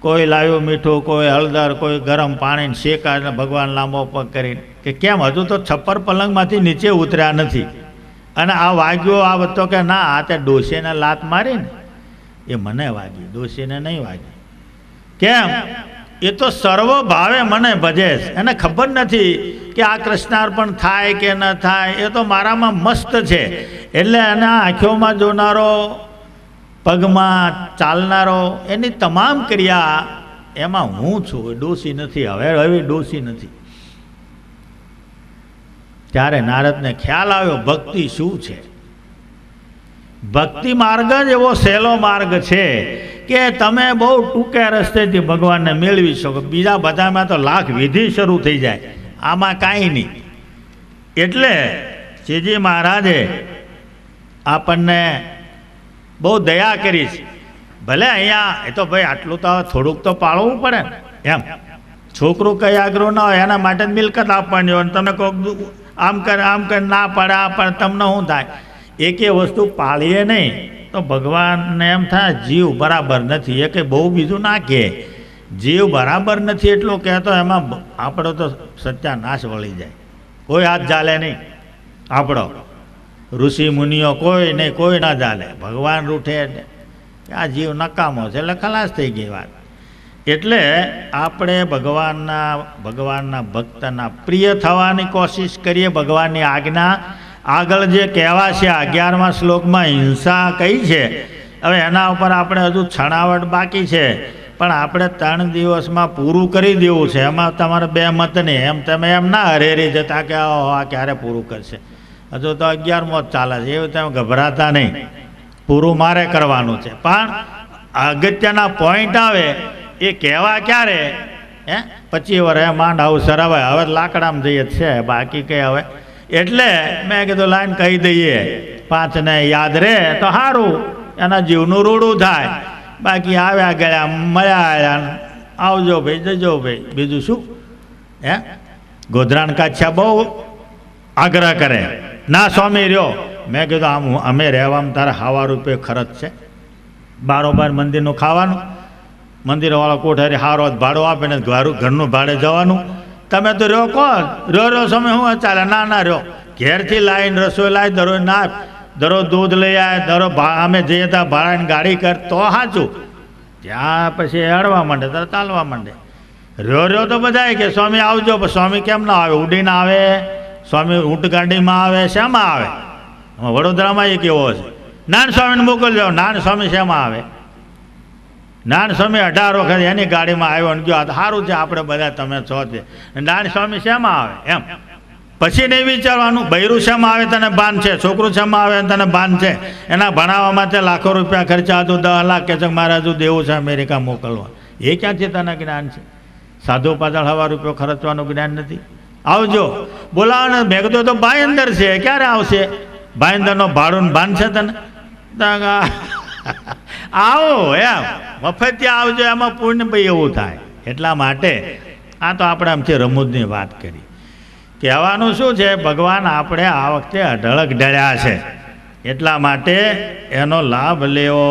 કોઈ લાવ્યું મીઠું, કોઈ હળદર, કોઈ ગરમ પાણીને શેકા. ભગવાન લાંબો પગ કરીને કે કેમ હજુ તો છપ્પર પલંગમાંથી નીચે ઉતર્યા નથી? અને આ વાગ્યો આ બધો કે ના, આ તે ડોશીને લાત મારીને એ મને વાગી, ડોશીને નહીં વાગી. કેમ? એ તો સર્વ ભાવે મને ભજે છે, એને ખબર નથી કે આ કૃષ્ણાર્પણ થાય કે ન થાય. એ તો મારામાં મસ્ત છે. એટલે એના આંખોમાં જોનારો, પગમાં ચાલનારો, એની તમામ ક્રિયા એમાં હું છું, ડોશી નથી. હવે ડોશી નથી. ત્યારે નારદને ખ્યાલ આવ્યો ભક્તિ શું છે. ભક્તિ માર્ગ જ એવો સહેલો માર્ગ છે કે તમે બહુ ટૂંકા રસ્તેથી ભગવાનને મેળવી શકો. બીજા બધામાં તો લાખ વિધિ શરૂ થઈ જાય, આમાં કાંઈ નહીં. એટલે શ્રીજી મહારાજે આપણને બહુ દયા કરી છે. ભલે અહીંયા એ તો ભાઈ આટલું તો થોડુંક તો પાળવું પડે ને. એમ છોકરું કંઈ આગ્રહ ના હોય એના માટે મિલકત આપવાની હોય, તમે કોઈક આમ કર ના પડે, પણ તમને શું થાય? એકે વસ્તુ પાળીએ નહીં તો ભગવાનને એમ થાય જીવ બરાબર નથી. એ કંઈ બહુ બીજું ના કહે, જીવ બરાબર નથી એટલું કહેતો એમાં આપણો તો સત્યાનાશ વળી જાય. કોઈ હાથ ચાલે નહીં આપણો. ઋષિ મુનિઓ કોઈ નહીં, કોઈ ના ચાલે. ભગવાન રૂઠે આ જીવ નકામો છે એટલે ખલાસ થઈ ગઈ વાત. એટલે આપણે ભગવાનના ભક્તના પ્રિય થવાની કોશિશ કરીએ. ભગવાનની આજ્ઞા આગળ જે કહેવા છે 11મા શ્લોકમાં હિંસા કઈ છે, હવે એના ઉપર આપણે હજુ છણાવટ બાકી છે, પણ આપણે 3 દિવસમાં પૂરું કરી દેવું છે. એમાં તમારે 2 મત નહીં. એમ તમે એમ ના હરેરી જતા કે આ ક્યારે પૂરું કરશે, હજુ તો 11મો જ ચાલે છે, એવું તમે ગભરાતા નહીં. પૂરું મારે કરવાનું છે. પણ અગત્યના પોઈન્ટ આવે એ કહેવા ક્યારે 25 વર્ષ માંડ આવું સરાવાય. હવે લાકડામાં જઈએ છે, બાકી કંઈ હવે. એટલે મેં કીધું લાઈન કહી દઈએ, 5ને યાદ રહે તો સારું, એના જીવનું રૂડું થાય. બાકી આવ્યા ગયા મળ્યા, આવજો ભાઈ જજો ભાઈ, બીજું શું. ગોધરાણ કાછા બહુ આગ્રહ કરે, ના સ્વામી રહ્યો. મેં કીધું આમ અમે રહેવામાં તારે 1,000 રૂપિયા ખર્ચ છે, બારોબાર મંદિરનું ખાવાનું, મંદિરવાળો કોઠારી સારો ભાડું આપે ને ઘરનું ભાડે જવાનું. તમે તો રહ્યો કહો રહ્યો સમય શું ચાલે, ના રહ્યો. ઘેરથી લાવીને રસોઈ લાવી દરરોજ ના, દરરોજ દૂધ લઈ આવે, દરરોજ અમે જઈએ ત્યાં ભાડાની ગાડી કર તો સાચું. ત્યાં પછી હળવા માંડે ત્યારે ચાલવા માંડે. રહ્યો તો બધા કે સ્વામી આવજો, પણ સ્વામી કેમ ના આવે? ઉડીને આવે સ્વામી, ઊંટગાડીમાં આવે, શેમાં આવે? વડોદરામાં એક એવો છે, નાન સ્વામીને મોકલજો. નાન સ્વામી શેમાં આવે? નાન સ્વામી 18 વખત એની ગાડીમાં આવ્યો ને ગયો, સારું છે આપણે બધા તમે છો તે. નાન સ્વામી શેમાં આવે? એમ પછી નહીં વિચારવાનું બૈરું શેમાં આવે તને ભાન છે, છોકરું શેમાં આવે તને ભાન છે. એના ભણાવવા માટે લાખો રૂપિયા ખર્ચા, હતું 10 લાખ કે છે મારે હજુ દેવું છે અમેરિકા મોકલવા. એ ક્યાંથી તને જ્ઞાન છે? સાધુ પાછળ 1,000 રૂપિયા ખર્ચવાનું જ્ઞાન નથી. આવજો બોલાવો ને. મેં કીધું તો ભાઈંદર છે, ક્યારે આવશે? ભાઈંદરનો ભાડું ભાન છે તને? આવો એમ મફતિયા આવજો, એમાં પૂર્ણ ભાઈ એવું થાય. એટલા માટે આ તો આપણે આમથી રમૂજની વાત કરી. કહેવાનું શું છે, ભગવાન આપણે આ વખતે અઢળક ઢળ્યા છે, એટલા માટે એનો લાભ લેવો.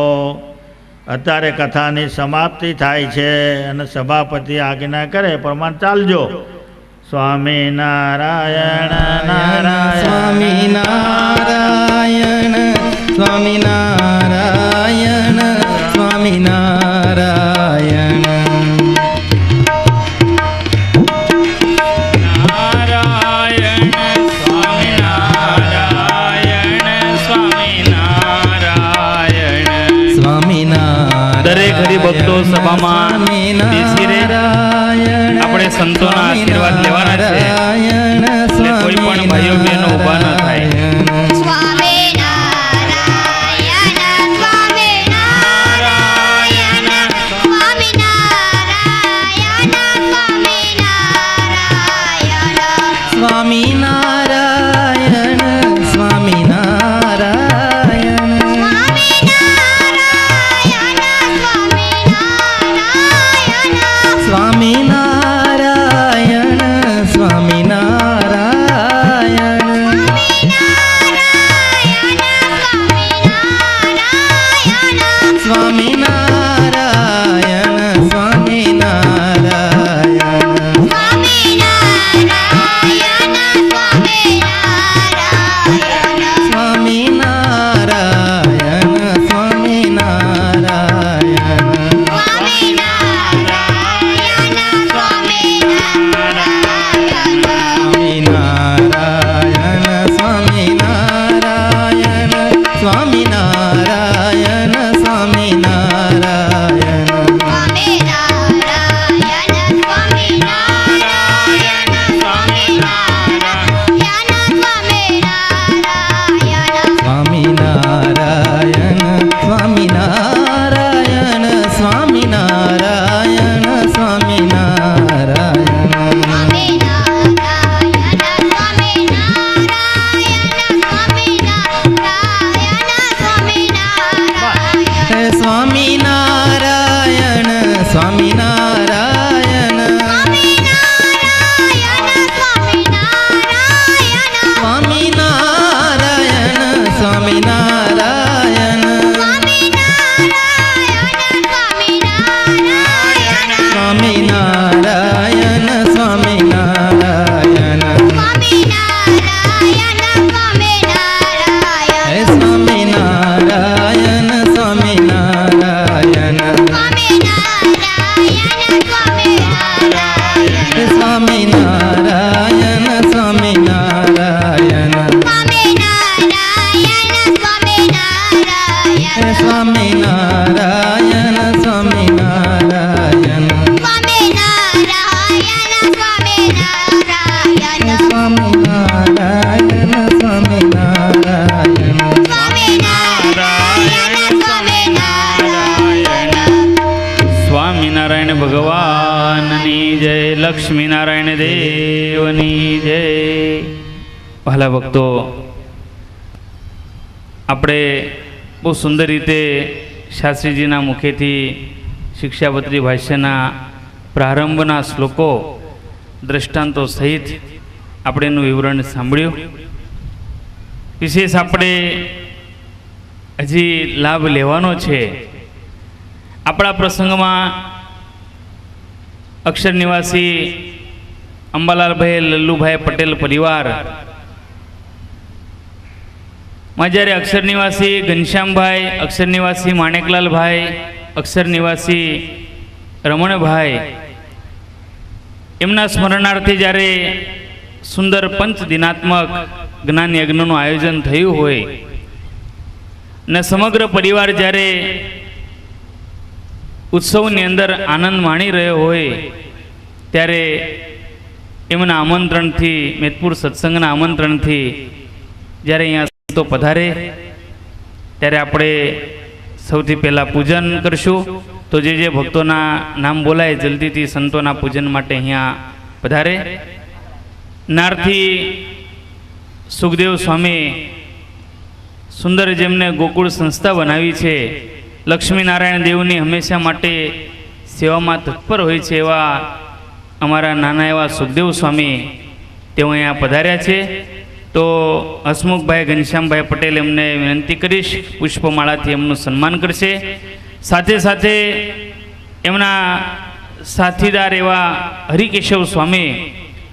અત્યારે કથાની સમાપ્તિ થાય છે અને સભાપતિ આજ્ઞા કરે પ્રમાણ ચાલજો. સ્વામિનારાયણ નારાયણ સ્વામિનારાયણ સ્વામિનારાયણ સ્વામિનારાયણ. દરેક હરિભક્તો સભામાં બેસી રહે. આપણે સંતોના આશીર્વાદ લેવાના છે, એટલે કોઈ પણ ભાઈઓ બહેનો ઊભા ન થાય. સ્વામિનારાયણ સ્વામિનારાયણ સ્વામિનારાયણ ભગવાનની જય, લક્ષ્મીનારાયણ દેવની જય. વહાલા ભક્તો, આપણે બહુ સુંદર રીતે શાસ્ત્રીજીના મુખેથી શિક્ષાપત્રી ભાષ્યના પ્રારંભના શ્લોકો દ્રષ્ટાંતો સહિત આપણે એનું વિવરણ સાંભળ્યું. વિશેષ આપણે હજી લાભ લેવાનો છે. આપણા પ્રસંગમાં અક્ષર નિવાસી અંબાલાલભાઈ લલ્લુભાઈ પટેલ પરિવાર માં જ્યારે અક્ષર નિવાસી ઘનશ્યામભાઈ, અક્ષર નિવાસી માણેકલાલભાઈ, અક્ષર નિવાસી રમણભાઈ એમના સ્મરણાર્થે જ્યારે સુંદર પંચ દિનાત્મક જ્ઞાન યજ્ઞનું આયોજન થયું હોય ને સમગ્ર પરિવાર જ્યારે ઉત્સવની અંદર આનંદ માણી રહ્યો હોય ત્યારે એમના આમંત્રણથી, મેદપુર સત્સંગના આમંત્રણથી જ્યારે અહીંયા સંતો પધારે ત્યારે આપણે સૌથી પહેલાં પૂજન કરશું. તો જે ભક્તોના નામ બોલાય જલ્દીથી સંતોના પૂજન માટે અહીંયા પધારે. નારથી સુખદેવ સ્વામી સુંદર જેમને ગોકુળ સંસ્થા બનાવી છે, લક્ષ્મીનારાયણ દેવની હંમેશા માટે સેવામાં તત્પર હોય છે એવા અમારા નાના એવા સુખદેવ સ્વામી તેઓ અહીંયા પધાર્યા છે. તો હસમુખભાઈ ઘનશ્યામભાઈ પટેલ એમને વિનંતી કરીશ પુષ્પમાળાથી એમનું સન્માન કરશે. સાથે સાથે એમના સાથીદાર એવા હરિકેશવ સ્વામી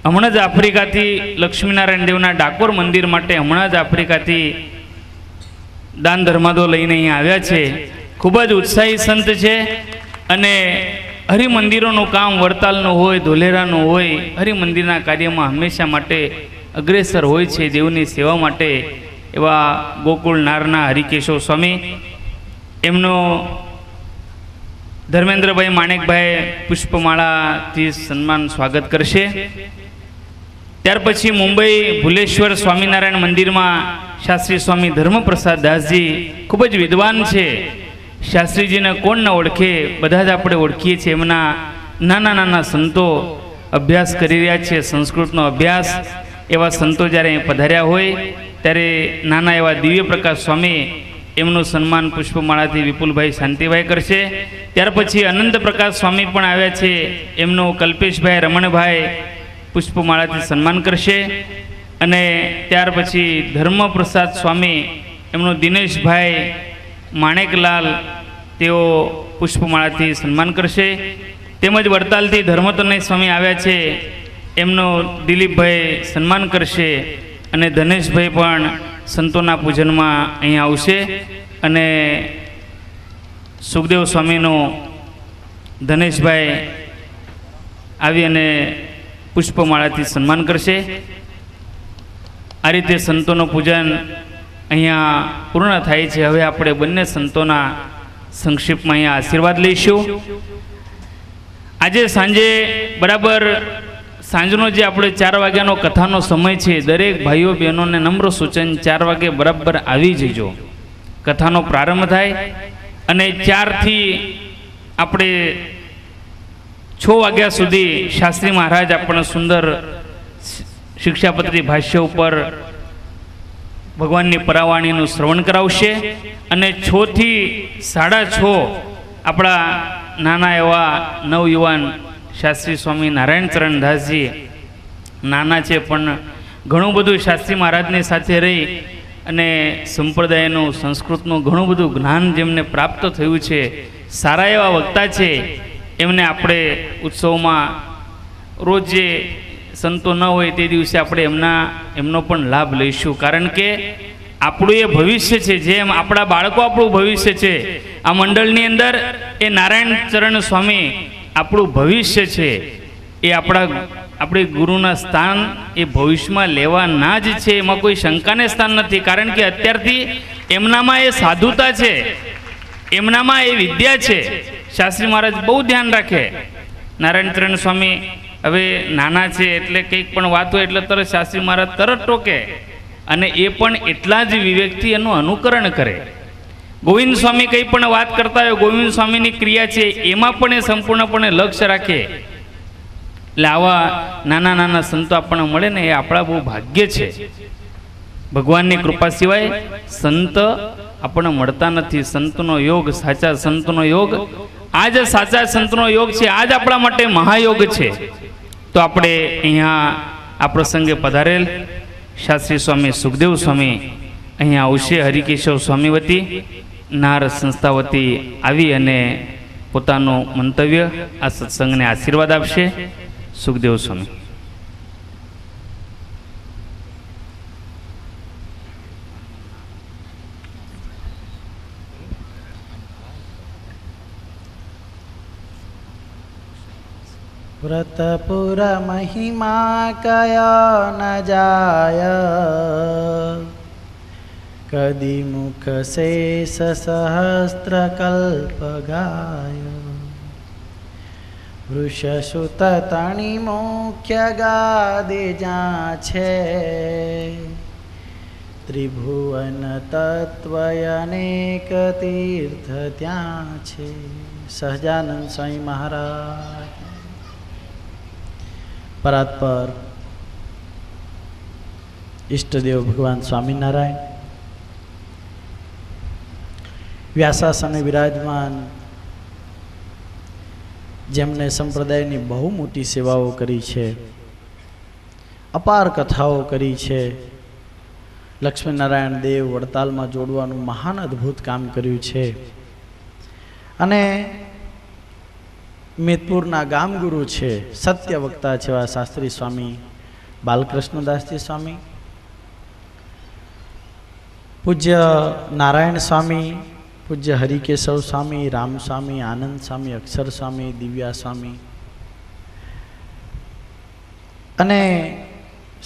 હમણાં જ આફ્રિકાથી લક્ષ્મીનારાયણ દેવના ડાકોર મંદિર માટે હમણાં જ આફ્રિકાથી દાન ધર્માદો લઈને અહીંયા આવ્યા છે. ખૂબ જ ઉત્સાહી સંત છે અને હરિમંદિરોનું કામ વડતાલનું હોય, ધોલેરાનું હોય, હરિમંદિરના કાર્યમાં હંમેશા માટે અગ્રેસર હોય છે દેવની સેવા માટે એવા ગોકુળ નારના હરિકેશવ સ્વામી. એમનો ધર્મેન્દ્રભાઈ માણેકભાઈ પુષ્પમાળાથી સન્માન સ્વાગત કરશે. ત્યાર પછી મુંબઈ ભુલેશ્વર સ્વામિનારાયણ મંદિરમાં શાસ્ત્રી સ્વામી ધર્મપ્રસાદ દાસજી ખૂબ જ વિદ્વાન છે. શાસ્ત્રીજીને કોણ ન ઓળખે, બધા જ આપણે ઓળખીએ છીએ. એમના નાના નાના સંતો અભ્યાસ કરી રહ્યા છે, સંસ્કૃતનો અભ્યાસ. એવા સંતો જ્યારે અહીં પધાર્યા હોય ત્યારે નાના એવા દિવ્ય પ્રકાશ સ્વામી એમનું સન્માન પુષ્પમાળાથી વિપુલભાઈ શાંતિભાઈ કરશે. ત્યાર પછી અનંત પ્રકાશ સ્વામી પણ આવ્યા છે, એમનું કલ્પેશભાઈ રમણભાઈ પુષ્પમાળાથી સન્માન કરશે. અને ત્યાર પછી ધર્મપ્રસાદ સ્વામી એમનું દિનેશભાઈ માણેકલાલ તેઓ પુષ્પમાળાથી સન્માન કરશે. તેમજ વડતાલથી ધર્મતનય સ્વામી આવ્યા છે, એમનું દિલીપભાઈ સન્માન કરશે. અને ધનેશભાઈ પણ સંતોના પૂજનમાં અહીંયા આવશે. અને સુખદેવ સ્વામીનું ધનેશભાઈ આવી અને પુષ્પમાળાથી સન્માન કરશે. આ રીતે સંતોનું પૂજન અહીંયા પૂર્ણ થાય છે. હવે આપણે બંને સંતોના સંક્ષિપ્તમાં અહીંયા આશીર્વાદ લઈશું. આજે સાંજે બરાબર સાંજનો જે આપણે 4 વાગ્યાનો કથાનો સમય છે, દરેક ભાઈઓ બહેનોને નમ્ર સૂચન 4 વાગે બરાબર આવી જજો. કથાનો પ્રારંભ થાય અને 4થી આપણે 6 વાગ્યા સુધી શાસ્ત્રી મહારાજ આપણને સુંદર શિક્ષાપત્રી ભાષ્ય ઉપર ભગવાનની પરાવાણીનું શ્રવણ કરાવશે. અને 6 થી 6:30 આપણા નાના એવા નવયુવાન શાસ્ત્રી સ્વામી નારાયણ ચરણદાસજી નાના છે પણ ઘણું બધું શાસ્ત્રી મહારાજની સાથે રહી અને સંપ્રદાયનું, સંસ્કૃતનું ઘણું બધું જ્ઞાન જેમને પ્રાપ્ત થયું છે, સારા એવા વક્તા છે. એમને આપણે ઉત્સવમાં રોજ જે સંતો ન હોય તે દિવસે આપણે એમનો પણ લાભ લઈશું. કારણ કે આપણું એ ભવિષ્ય છે, જેમ આપણા બાળકો આપણું ભવિષ્ય છે. આ મંડળની અંદર એ નારાયણ ચરણ સ્વામી આપણું ભવિષ્ય છે. એ આપણે ગુરુના સ્થાન એ ભવિષ્યમાં લેવાના જ છે, એમાં કોઈ શંકાને સ્થાન નથી. કારણ કે અત્યારથી એમનામાં એ સાધુતા છે, એમનામાં એ વિદ્યા છે. શાસ્ત્રી મહારાજ બહુ ધ્યાન રાખે. નારાયણ ચરણ સ્વામી હવે નાના છે એટલે કંઈક પણ વાત હોય એટલે તરત શાસ્ત્રી મહારાજ તરત ટોકે અને એ પણ એટલા જ વિવેકથી એનું અનુકરણ કરે. ગોવિંદ સ્વામી કંઈ પણ વાત કરતા હોય, ગોવિંદ સ્વામીની ક્રિયા છે એમાં પણ એ સંપૂર્ણપણે લક્ષ્ય રાખે. એટલે આવા નાના નાના સંતો આપણને મળે ને એ આપણા બહુ ભાગ્ય છે. ભગવાનની કૃપા સિવાય સંત આપણને મળતા નથી. સંતનો યોગ, સાચા સંતનો યોગ, આ જ સાચા સંતનો યોગ છે, આ જ આપણા માટે મહાયોગ છે. તો આપણે અહીંયા આ પ્રસંગે પધારેલ શાસ્ત્રી સ્વામી સુખદેવ સ્વામી અહીંયા આવશે. હરિકેશવ સ્વામી વતી, નાર સંસ્થા વતી આવી અને પોતાનું મંતવ્ય આ સત્સંગને આશીર્વાદ આપશે. સુખદેવ સ્વામી. व्रतपुर महिमा कया न जाय, कदि मुख शेष सहस्त्र कल्प गाय. वृषसुत तणि मुख्य गादे जा छे, त्रिभुवन तत्व अनेक तीर्थ ત્યાં છે. સહજાનંદ સ્વામી મહારાજ. પરાત્પર ઈષ્ટદેવ ભગવાન સ્વામિનારાયણ વ્યાસાસને વિરાજમાન, જેમને સંપ્રદાયની બહુ મોટી સેવાઓ કરી છે, અપાર કથાઓ કરી છે. લક્ષ્મીનારાયણ દેવ વડતાલમાં જોડવાનું મહાન અદ્ભુત કામ કર્યું છે. અને મેદપુરના ગામગુરુ છે, સત્ય વક્તા છે એવા શાસ્ત્રી સ્વામી બાલકૃષ્ણદાસજી સ્વામી, પૂજ્ય નારાયણ સ્વામી, પૂજ્ય હરિકેશવ સ્વામી, રામ સ્વામી, આનંદ સ્વામી, અક્ષર સ્વામી, દિવ્યા સ્વામી અને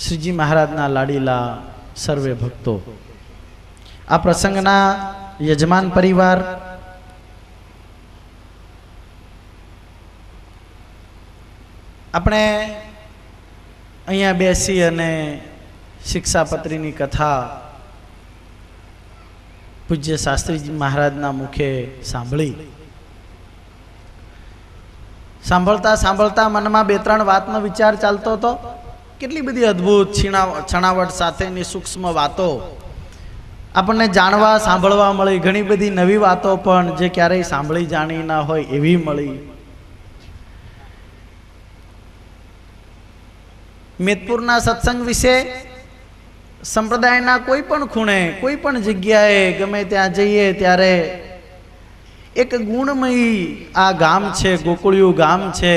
શ્રીજી મહારાજના લાડીલા સર્વે ભક્તો. આ પ્રસંગના યજમાન પરિવાર, આપણે અહીંયા બેસી અને શિક્ષાપત્રીની કથા પૂજ્ય શાસ્ત્રીજી મહારાજના મુખે સાંભળતા સાંભળતા મનમાં બે ત્રણ વાતનો વિચાર ચાલતો હતો. કેટલી બધી અદ્ભુત છણાવટ સાથેની સૂક્ષ્મ વાતો આપણને જાણવા સાંભળવા મળી. ઘણી બધી નવી વાતો પણ જે ક્યારેય સાંભળી જાણી ના હોય એવી મળી. મેદપુરના સત્સંગ વિશે સંપ્રદાયના કોઈ પણ ખૂણે, કોઈ પણ જગ્યાએ, ગમે ત્યાં જઈએ ત્યારે એક ગુણમયી આ ગામ છે, ગોકુળિયું ગામ છે,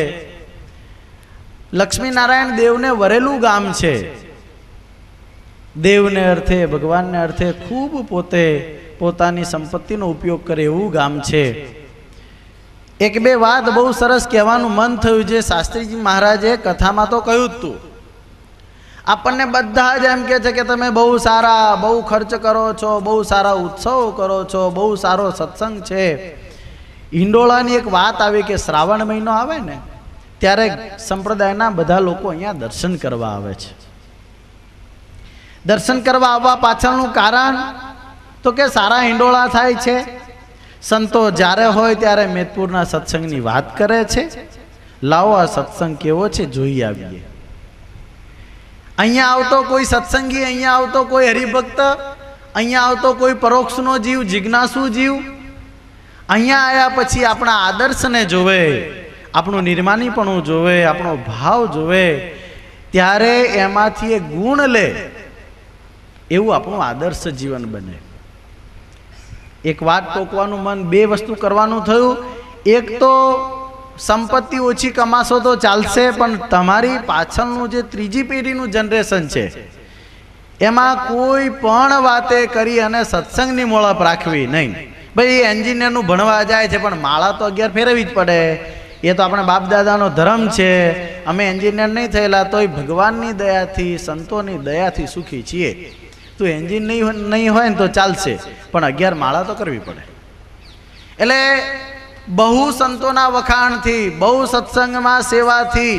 લક્ષ્મીનારાયણ દેવને વરેલું ગામ છે. દેવને અર્થે, ભગવાનને અર્થે ખૂબ પોતે પોતાની સંપત્તિનો ઉપયોગ કરે એવું ગામ છે. એક બે વાત બહુ સરસ કહેવાનું મન થયું, જે શાસ્ત્રીજી મહારાજે કથામાં તો કહ્યું જ હતું. આપણને બધા જ એમ કહે છે કે તમે બહુ સારા, બહુ ખર્ચ કરો છો, બહુ સારા ઉત્સવો કરો છો, બહુ સારો સત્સંગ છે. હિંડોળાની એક વાત આવી કે શ્રાવણ મહિનો આવે ને ત્યારે સંપ્રદાયના બધા લોકો અહીંયા દર્શન કરવા આવે છે. દર્શન કરવા આવવા પાછળનું કારણ તો કે સારા હિંડોળા થાય છે. સંતો જ્યારે હોય ત્યારે મેદપુરના સત્સંગની વાત કરે છે. લાવો આ સત્સંગ કેવો છે જોઈ આવીએ. અહીંયા આવતો કોઈ સત્સંગી, અહીંયા આવતો કોઈ હરિભક્ત, અહીંયા આવતો કોઈ પરોક્ષનો જીવ, જિજ્ઞાસુ જીવ અહીંયા આવ્યા પછી આપણા આદર્શને જોવે, આપણું નિર્માનીપણું જોવે, આપણો ભાવ જોવે, ત્યારે એમાંથી એક ગુણ લે એવું આપણું આદર્શ જીવન બને. એક વાત ટોકવાનું મન, બે વસ્તુ કરવાનું થયું. એક તો સંપત્તિ ઓછી કમાશો તો ચાલશે, પણ તમારી પાછળનું જે ત્રીજી પેઢીનું જનરેશન છે એમાં કોઈ પણ વાતે કરી અને સત્સંગની મોળપ રાખવી નહીં. ભાઈ એન્જિનિયરનું ભણવા જાય છે પણ માળા તો 11 ફેરવવી જ પડે, એ તો આપણે બાપ દાદાનો ધર્મ છે. અમે એન્જિનિયર નહીં થયેલા તોય ભગવાનની દયાથી, સંતોની દયાથી સુખી છીએ. તો એન્જિન નહીં હોય ને તો ચાલશે, પણ 11 માળા તો કરવી પડે. એટલે બહુ સંતોના વખાણથી, બહુ સત્સંગમાં સેવાથી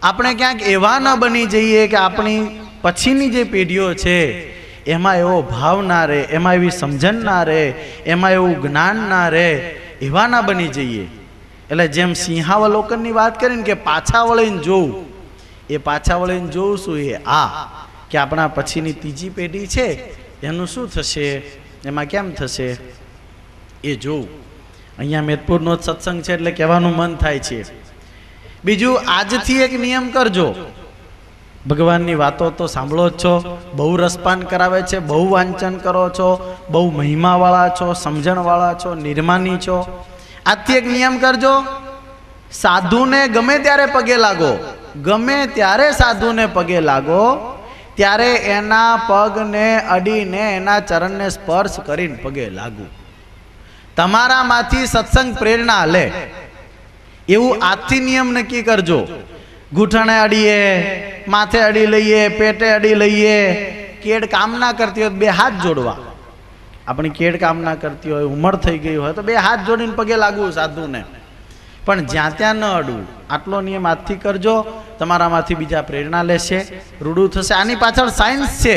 આપણે ક્યાંક એવા ન બની જઈએ કે આપણી પછીની જે પેઢીઓ છે એમાં એવો ભાવ ના રહે, એમાં એવી સમજણ ના રહે, એમાં એવું જ્ઞાન ના રહે, એવા ના બની જઈએ. એટલે જેમ સિંહાવલોકનની વાત કરીને કે પાછા વળીને જોવું, એ પાછા વળીને જોવું શું? એ કે આપણા પછીની ત્રીજી પેઢી છે એનું શું થશે, એમાં કેમ થશે એ જોવું. અહીંયા મેદપુરનો જ સત્સંગ છે એટલે કહેવાનું મન થાય છે. બીજું, આજથી એક નિયમ કરજો, ભગવાનની વાતો તો સાંભળો જ છો, બહુ રસપાન કરાવે છે, બહુ વાંચન કરો છો, બહુ મહિમાવાળા છો, સમજણવાળા છો, નિર્માની છો. આજથી એક નિયમ કરજો, સાધુને ગમે ત્યારે પગે લાગો, ગમે ત્યારે સાધુને પગે લાગો, ત્યારે એના પગને અડીને એના ચરણને સ્પર્શ કરીને પગે લાગુ. તમારામાંથી સત્સંગ પ્રેરણા લે એવું આજથી નિયમ નક્કી કરજો. ઘૂંટણે અડીએ, માથે અડી લઈએ, પેટે અડી લઈએ. કેડ કામ ના કરતી હોય બે હાથ જોડવા. આપણી કેડ કામ ના કરતી હોય, ઉંમર થઈ ગઈ હોય તો બે હાથ જોડીને પગે લાગવું સાધુને, પણ જ્યાં ત્યાં ન અડવું. આટલો નિયમ આજથી કરજો, તમારામાંથી બીજા પ્રેરણા લેશે, રૂડું થશે. આની પાછળ સાયન્સ છે.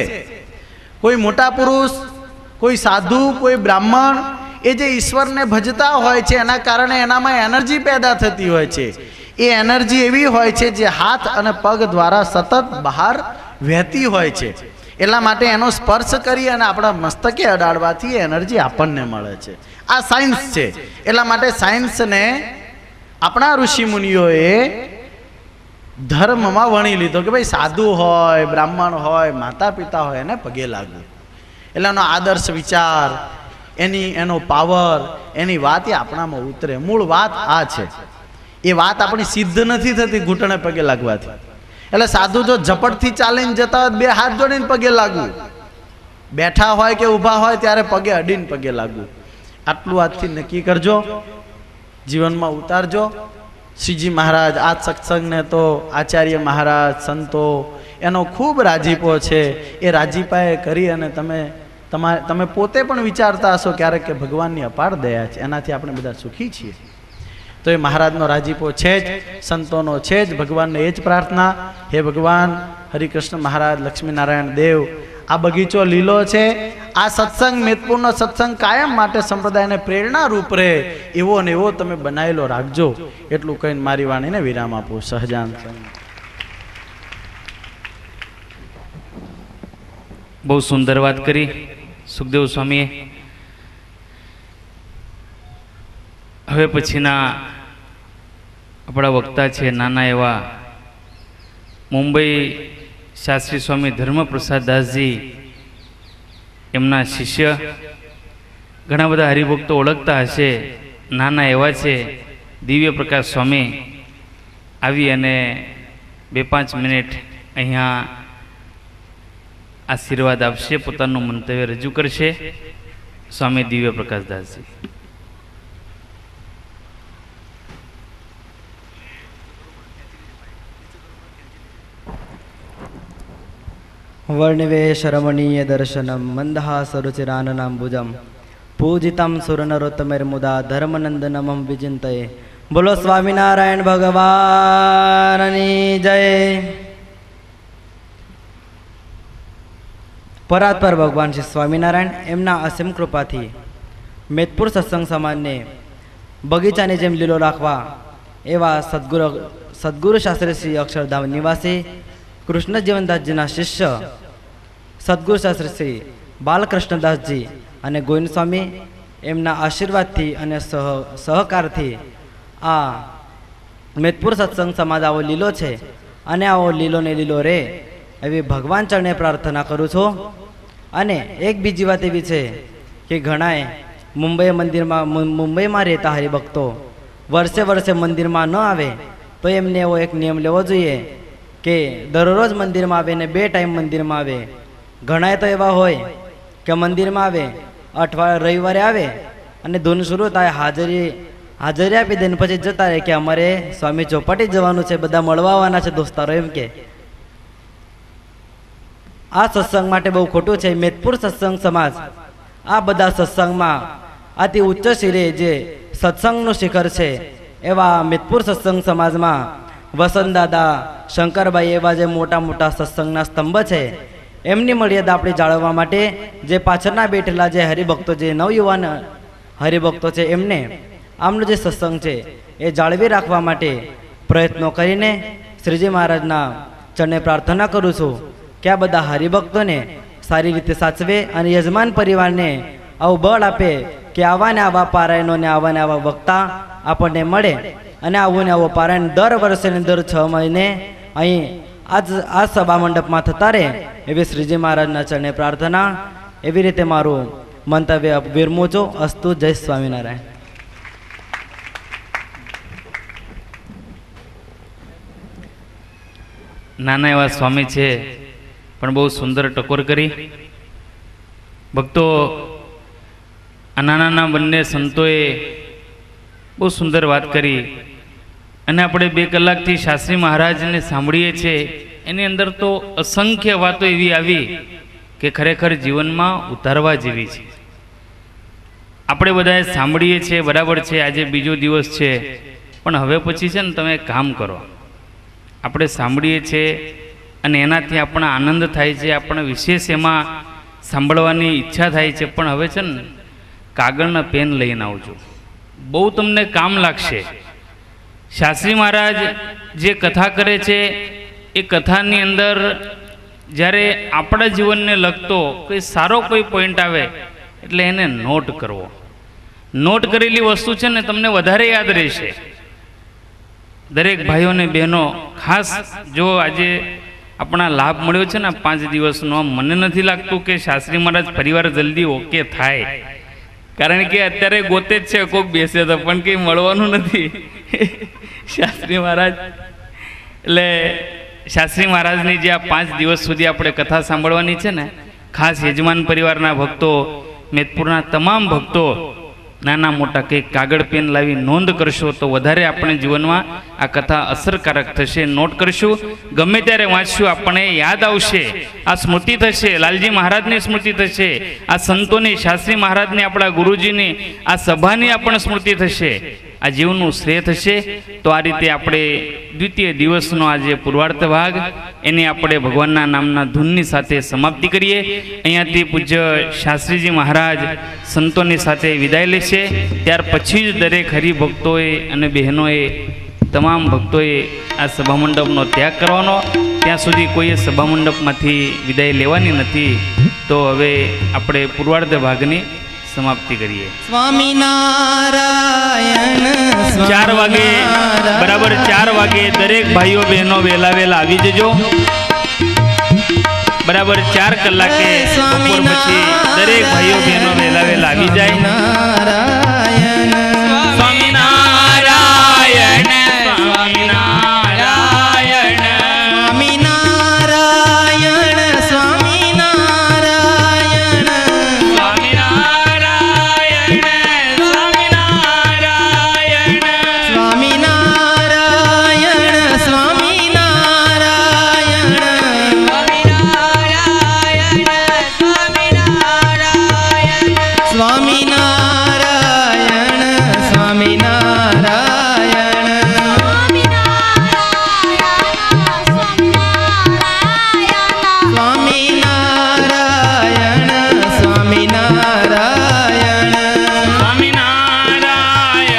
કોઈ મોટા પુરુષ, કોઈ સાધુ, કોઈ બ્રાહ્મણ, એ જે ઈશ્વરને ભજતા હોય છે એના કારણે એનામાં એનર્જી પેદા થતી હોય છે. એ એનર્જી એવી હોય છે જે હાથ અને પગ દ્વારા સતત બહાર વહેતી હોય છે. એટલા માટે એનો સ્પર્શ કરી અને આપણા મસ્તકે અડાડવાથી એનર્જી આપણને મળે છે. આ સાયન્સ છે. એટલા માટે સાયન્સને આપણા ઋષિ મુનિઓએ ધર્મમાં વણી લીધો કે ભાઈ સાધુ હોય, બ્રાહ્મણ હોય, માતા પિતા હોય એને પગે લાગવું. એટલે એનો આદર્શ વિચાર, એનો પાવર, એની વાત એ આપણામાં ઉતરે. મૂળ વાત આ છે. એ વાત આપણી સિદ્ધ નથી થતી ઘૂંટણે પગે લાગવાથી. એટલે સાધુ જો ઝપટથી ચાલીને જતા હોય બે હાથ જોડીને પગે લાગવું, બેઠા હોય કે ઊભા હોય ત્યારે પગે અડીને પગે લાગવું. આટલું આજથી નક્કી કરજો, જીવનમાં ઉતારજો. શ્રીજી મહારાજ આ સત્સંગને તો આચાર્ય મહારાજ, સંતો એનો ખૂબ રાજીપો છે. એ રાજીપાએ કરી અને તમે પોતે પણ વિચારતા હશો ક્યારેક કે ભગવાનની અપાર દયા છે, એનાથી આપણે બધા સુખી છીએ. તો એ મહારાજનો રાજીપો છે જ, સંતોનો છે જ. ભગવાનને એ જ પ્રાર્થના, હે ભગવાન હરિકૃષ્ણ મહારાજ, લક્ષ્મીનારાયણ દેવ, આ બગીચો લીલો છે, આ સત્સંગ, મેદપુરનો સત્સંગ કાયમ માટે સંપ્રદાયને પ્રેરણારૂપ રહે એવો ને એવો તમે બનાવેલો રાખજો. એટલું કહીને મારી વાણીને વિરામ આપું. સહજાન. બહુ સુંદર વાત કરી સુખદેવ સ્વામીએ. હવે પછીના આપણા વક્તા છે નાના એવા મુંબઈ શાસ્ત્રી સ્વામી ધર્મપ્રસાદ દાસજી, એમના શિષ્ય. ઘણા બધા હરિભક્તો ઓળખતા હશે. નાના એવા છે દિવ્ય પ્રકાશ સ્વામી. આવી અને 2-5 મિનિટ અહીંયા આશીર્વાદ આપશે, પોતાનું મંતવ્ય રજૂ કરશે. સ્વામી દિવ્ય પ્રકાશ દાસજી. વર્ણિવેશ રમણીય દર્શનમ મંદહાસરુચિરાનનાંબુજમ પૂજિતમ સુરનરોત્તમૈર્મુદા ધર્મનંદનમં વિચિંતયે. બોલો સ્વામિનારાયણ ભગવાનની જય. પરાત્પર ભગવાન શ્રી સ્વામિનારાયણ એમના અસીમ કૃપાથી મેદપુર સત્સંગ સમાજને બગીચાની જેમ લીલો રાખવા એવા સદગુરુ શાસ્ત્રી શ્રી અક્ષરધામ નિવાસી કૃષ્ણ જીવનદાસજીના શિષ્ય સદગુરુ શાસ્ત્રી શ્રી બાલકૃષ્ણદાસજી અને ગોવિંદ સ્વામી એમના આશીર્વાદથી અને સહકારથી આ મેદપુર સત્સંગ સમાજ આવો લીલો છે અને આવો લીલો ને લીલો રે એવી ભગવાન ચરણે પ્રાર્થના કરું છું. અને એક બીજી વાત એવી છે કે ઘણાએ મુંબઈમાં રહેતા હરિભક્તો વર્ષે વર્ષે મંદિરમાં ન આવે તો એમને એવો એક નિયમ લેવો જોઈએ કે દરરોજ મંદિરમાં આવે ને 2 ટાઈમ મંદિરમાં આવે. ઘણાએ તો એવા હોય કે મંદિરમાં આવે, રવિવારે આવે અને ધૂન શરૂ થાય, હાજરી આપી દે ને પછી જતા રહે કે અમારે સ્વામી ચોપાટી જવાનું છે, બધા મળવા આવવાના છે દોસ્તારો એમ કે. આ સત્સંગ માટે બહુ ખોટું છે. મેદપુર સત્સંગ સમાજ આ બધા સત્સંગમાં અતિ ઉચ્ચ શિરે જે સત્સંગનું શિખર છે એવા મેદપુર સત્સંગ સમાજમાં વસંત દાદા, શંકરભાઈ એવા જે મોટા મોટા સત્સંગના સ્તંભ છે એમની મર્યાદા આપણે જાળવવા માટે જે પાછળના બેઠેલા જે હરિભક્તો, જે નવયુવાન હરિભક્તો છે, એમને આમનો જે સત્સંગ છે એ જાળવી રાખવા માટે પ્રયત્નો કરીને શ્રીજી મહારાજના ચરણે પ્રાર્થના કરું છું કે આ બધા હરિભક્તોને સારી રીતે સાચવે અને યજમાન પરિવારને આવું બળ આપે કે આવા ને આવા પારાયણોને આવા ને આવા વક્તા આપણને મળે અને આવું ને આવો પારાયણ દર વર્ષે ને દર 6 મહિને અહીં આ સભા મંડપમાં થતા રહે એવી શ્રીજી મહારાજના ચરણે પ્રાર્થના. એવી રીતે મારું મંતવ્ય વિરમું છું. અસ્તુ. જય સ્વામિનારાયણ. નાના એવા સ્વામી છે પણ બહુ સુંદર ટકોર કરી. ભક્તો, આ નાના બંને સંતોએ બહુ સુંદર વાત કરી અને આપણે 2 કલાકથી શાસ્ત્રી મહારાજને સાંભળીએ છીએ. એની અંદર તો અસંખ્ય વાતો એવી આવી કે ખરેખર જીવનમાં ઉતારવા જેવી છે. આપણે બધાએ સાંભળીએ છીએ, બરાબર છે, આજે બીજો દિવસ છે, પણ હવે પછી છે ને તમે કામ કરો. આપણે સાંભળીએ છીએ અને એનાથી આપણને આનંદ થાય છે, આપણને વિશેષ એમાં સાંભળવાની ઈચ્છા થાય છે, પણ હવે છે ને કાગળના પેન લઈને આવજો, બહુ તમને કામ લાગશે. શાસ્ત્રી મહારાજ જે કથા કરે છે એ કથાની અંદર જ્યારે આપણા જીવનને લગતો કોઈ સારો કોઈ પોઈન્ટ આવે એટલે એને નોટ કરવો. નોટ કરેલી વસ્તુ છે ને તમને વધારે યાદ રહેશે. દરેક ભાઈઓ અને બહેનો, ખાસ જો આજે આપણા લાભ મળ્યો છે ને 5 દિવસનો, મને નથી લાગતું કે શાસ્ત્રી મહારાજ પરિવાર જલ્દી ઓકે થાય, કારણ કે અત્યારે ગોતે જ છે, કોઈક બેસે તો પણ કંઈ મળવાનું નથી. શાસ્ત્રી મહારાજ એટલે શાસ્ત્રી મહારાજની જે આ 5 દિવસ સુધી આપણે કથા સાંભળવાની છે ને, ખાસ યજમાન પરિવારના ભક્તો, મેદપુરના તમામ ભક્તો નાના મોટા કંઈક કાગળ પેન લાવી નોંધ કરશો તો વધારે આપણે જીવનમાં આ કથા અસરકારક થશે. નોટ કરશું, ગમે ત્યારે વાંચશું, આપણને યાદ આવશે, આ સ્મૃતિ થશે, લાલજી મહારાજની સ્મૃતિ થશે, આ સંતોની, શાસ્ત્રી મહારાજની, આપણા ગુરુજીની આ સભાની આપણને સ્મૃતિ થશે, આ જીવનું શ્રેય થશે. તો આ રીતે આપણે દ્વિતીય દિવસનો આજે પૂર્વાર્ધ ભાગ એની આપણે ભગવાનના નામના ધૂનની સાથે સમાપ્તિ કરીએ. અહીંયાથી પૂજ્ય શાસ્ત્રીજી મહારાજ સંતોની સાથે વિદાય લેશે. ત્યાર પછી જ દરેક હરિભક્તોએ અને બહેનોએ, તમામ ભક્તોએ આ સભામંડપનો ત્યાગ કરવાનો. ત્યાં સુધી કોઈએ સભામંડપમાંથી વિદાય લેવાની નથી. તો હવે આપણે પૂર્વાર્ધ ભાગની સમાપ્તિ કરીએ. સ્વામિનારાયણ. 4 વાગે, બરાબર 4 વાગે દરેક ભાઈઓ બહેનો વહેલા આવી જજો. બરાબર 4 કલાકે બપોર પછી દરેક ભાઈઓ બહેનો વહેલા આવી જાય. નારાયણ. સ્વામિનારાયણ. સ્વામિનારાયણ. સ્વામિનારાયણ. સ્વામિનારાયણ.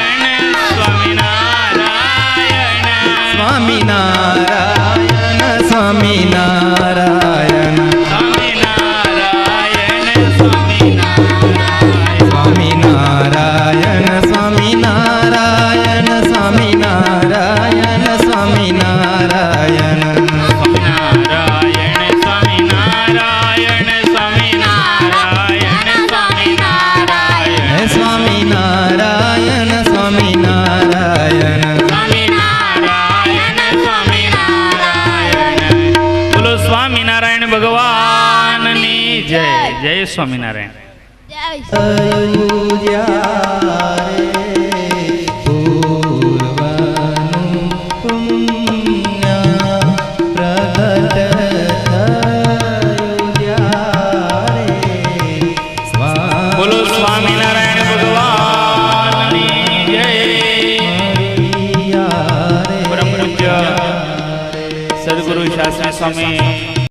સ્વામિનારાયણ. જય સ્વામિનારાયણ. બોલો સ્વામિનારાયણ ભગવાનની જય. પરમ પૂજ્ય સદગુરુ શાસ્ત્રી સ્વામી